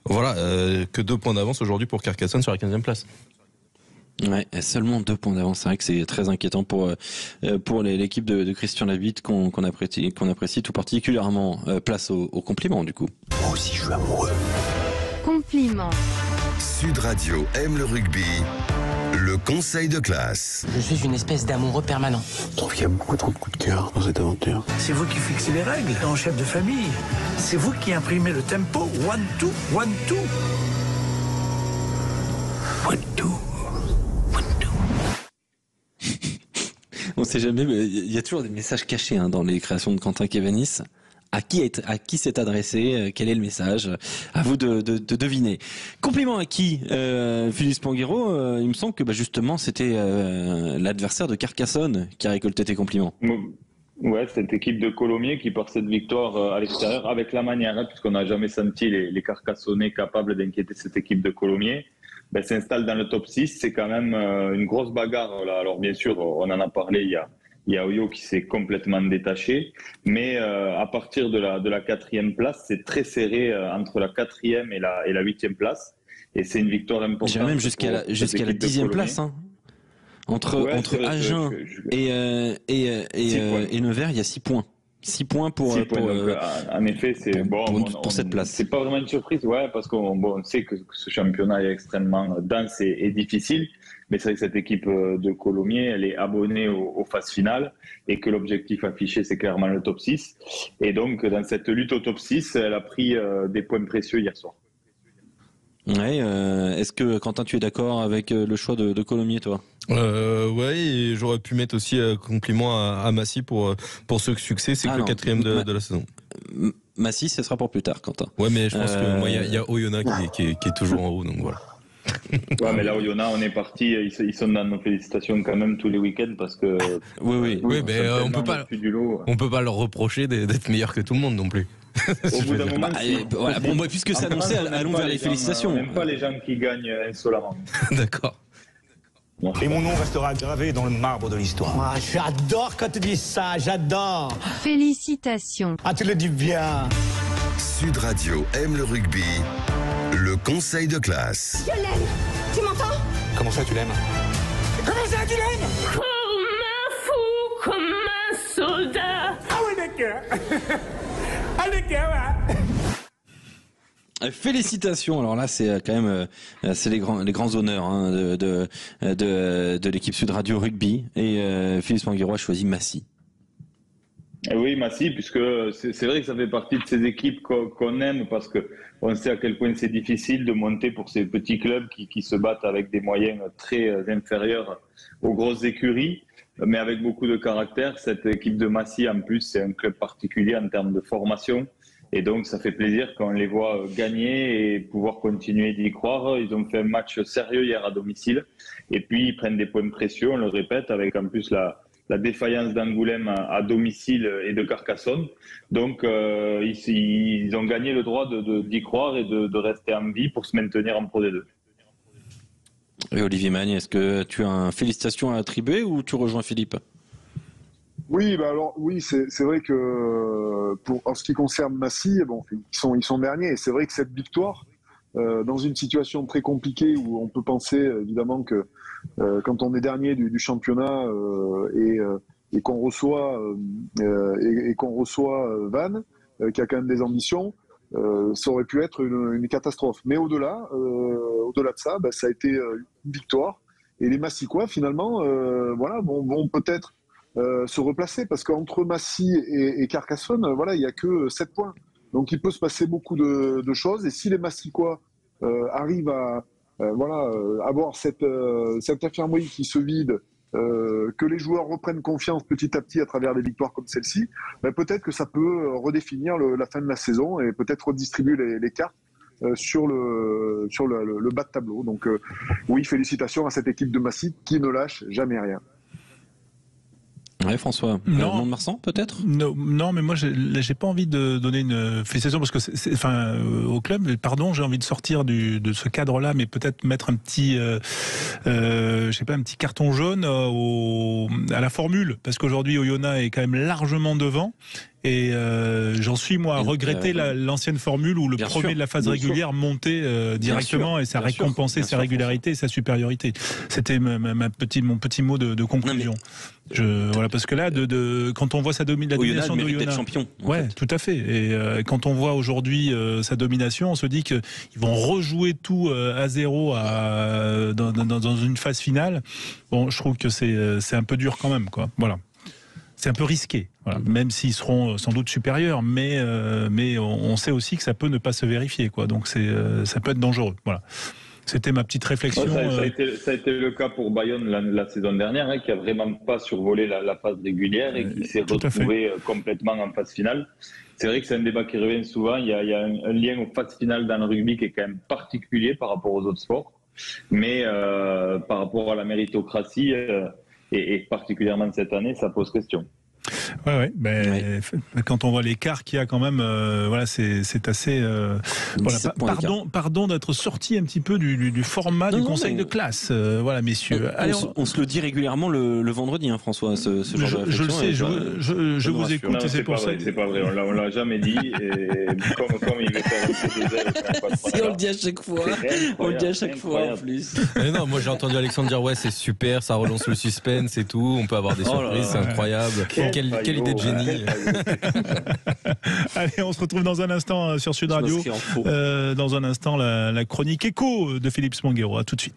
G: voilà, que 2 points d'avance aujourd'hui pour Carcassonne sur la 15e place.
D: Ouais, seulement 2 points d'avance. C'est vrai que c'est très inquiétant pour l'équipe de Christian Labitte qu'on apprécie tout particulièrement. Place au compliment du coup.
M: Moi aussi, je suis amoureux.
N: Compliment.
A: Sud Radio aime le rugby. Le conseil de classe.
M: Je suis une espèce d'amoureux permanent.
O: Je trouve qu'il y a beaucoup trop de coups de cœur dans cette aventure.
Q: C'est vous qui fixez les règles, en chef de famille. C'est vous qui imprimez le tempo. 1, 2, 1, 2. 1, 2.
D: On sait jamais, mais il y a toujours des messages cachés dans les créations de Quentin Kévanis. À qui s'est adressé? Quel est le message? À vous de deviner. Compliment à qui, Philippe Spanghero? Il me semble que justement c'était l'adversaire de Carcassonne qui a récolté tes compliments.
E: Ouais, cette équipe de Colomiers qui par cette victoire à l'extérieur, avec la manière, puisqu'on n'a jamais senti les Carcassonnais capables d'inquiéter cette équipe de Colomiers, s'installe dans le top 6. C'est quand même une grosse bagarre. Là. Alors bien sûr, on en a parlé, il y a Oyo qui s'est complètement détaché, mais à partir de la 4e place, c'est très serré entre la 4e et la 8e place, et c'est une victoire importante.
D: J'ai même jusqu'à la 10e place. Entre Agen et Nevers, il y a 6 points. 6 points pour
E: en effet, c'est
D: pour cette place.
E: C'est pas vraiment une surprise, parce qu'on sait que ce championnat est extrêmement dense et difficile. Mais c'est vrai que cette équipe de Colomiers, elle est abonnée aux phases finales et que l'objectif affiché, c'est clairement le top 6. Et donc, dans cette lutte au top 6, elle a pris des points précieux hier soir.
D: Ouais, est-ce que Quentin, tu es d'accord avec le choix de Colomiers, toi?
G: Ouais, et j'aurais pu mettre aussi compliment à Massy pour ce succès. C'est le 4e de la saison.
D: Massy, ce sera pour plus tard, Quentin.
G: Ouais, mais je pense que moi, il y a Oyonnax qui est toujours en haut, donc voilà.
E: Ouais, mais là, Oyonnax, on est parti. Ils sont dans nos félicitations quand même tous les week-ends parce que.
G: Oui, mais on peut pas leur reprocher d'être meilleur que tout le monde non plus.
E: Au bout d'un moment,
D: puisque c'est annoncé, allons vers les félicitations.
E: On n'aime pas les gens qui gagnent insolemment.
G: D'accord.
R: Et mon nom restera gravé dans le marbre de l'histoire.
S: Ah, j'adore quand tu dis ça, j'adore.
N: Félicitations.
S: Ah, tu le dis bien.
A: Sud Radio aime le rugby. Le conseil de classe.
P: Je l'aime. Tu m'entends?
R: Comment ça, tu l'aimes?
P: Comment ça, tu l'aimes?
T: Comme un fou, comme un soldat.
P: Ah oui, d'accord. Ah d'accord,
D: Félicitations. Alors là, c'est quand même c'est les grands honneurs de l'équipe Sud Radio Rugby. Et Philippe Manguirois choisit Massy.
E: Oui, Massy, puisque c'est vrai que ça fait partie de ces équipes qu'on aime parce que on sait à quel point c'est difficile de monter pour ces petits clubs qui se battent avec des moyens très inférieurs aux grosses écuries, mais avec beaucoup de caractère. Cette équipe de Massy, en plus, c'est un club particulier en termes de formation. Et donc, ça fait plaisir quand on les voit gagner et pouvoir continuer d'y croire. Ils ont fait un match sérieux hier à domicile. Et puis, ils prennent des points précieux, on le répète, avec en plus la défaillance d'Angoulême à domicile et de Carcassonne. Donc, ils ont gagné le droit d'y croire et de rester en vie pour se maintenir en Pro D2.
D: Et Olivier Magne, est-ce que tu as une félicitation à attribuer ou tu rejoins Philippe?
C: Oui, c'est vrai que en ce qui concerne Massy, ils sont derniers. Et c'est vrai que cette victoire, dans une situation très compliquée où on peut penser évidemment que quand on est dernier du championnat et qu'on reçoit Vannes, qui a quand même des ambitions, ça aurait pu être une catastrophe. Mais au-delà de ça, ça a été une victoire. Et les Massicois, finalement, vont peut-être se replacer parce qu'entre Massy et Carcassonne, il n'y a que 7 points. Donc il peut se passer beaucoup de choses. Et si les Massicois arrivent à avoir cette infirmerie qui se vide, que les joueurs reprennent confiance petit à petit à travers des victoires comme celle-ci, peut-être que ça peut redéfinir la fin de la saison et peut-être redistribuer les cartes sur le bas de tableau. Donc oui, félicitations à cette équipe de Massy qui ne lâche jamais rien.
D: Ouais, François. Mont-de-Marsan, peut-être?
B: Non, mais moi, j'ai pas envie de donner une félicitation parce que au club, pardon, j'ai envie de sortir de ce cadre-là, mais peut-être mettre un petit, un petit carton jaune à la formule, parce qu'aujourd'hui, Oyonnax est quand même largement devant. Et j'en suis moi à regretter l'ancienne formule où le premier de la phase régulière montait directement et ça récompensait sa régularité et sa supériorité. C'était mon petit mot de conclusion. Parce que là, quand on voit la domination d'Oyonnax,
D: champion.
B: Ouais, tout à fait. Et quand on voit aujourd'hui sa domination, on se dit qu'ils vont rejouer tout à zéro dans une phase finale. Bon, je trouve que c'est un peu dur quand même, quoi. Voilà. C'est un peu risqué, même s'ils seront sans doute supérieurs, mais on sait aussi que ça peut ne pas se vérifier, quoi. Donc ça peut être dangereux. Voilà. C'était ma petite réflexion.
E: Ça a été le cas pour Bayonne la saison dernière, qui a vraiment pas survolé la phase régulière et qui s'est retrouvé complètement en phase finale. C'est vrai que c'est un débat qui revient souvent. Il y a un lien aux phases finales dans le rugby qui est quand même particulier par rapport aux autres sports, mais par rapport à la méritocratie. Et particulièrement cette année, ça pose question.
B: Ouais. Quand on voit l'écart qu'il y a quand même, voilà, c'est assez. Pardon d'être sorti un petit peu du format du conseil de classe. Voilà, messieurs.
D: On se le dit régulièrement le vendredi, hein, François. Ce genre de
B: je le sais. Je vous écoute.
E: Non, c'est pas vrai. C'est pas vrai. On l'a jamais dit. Et comme il veut faire un peu de zèle,
D: on le dit à chaque fois. On le dit à chaque fois en plus.
G: Mais non, moi j'ai entendu Alexandre dire ouais, c'est super, ça relance le suspense et tout. On peut avoir des surprises, c'est incroyable. Quelle idée de génie.
B: Allez, on se retrouve dans un instant sur Sud Radio. Dans un instant, la chronique écho de Philippe Smanguero. À tout de suite.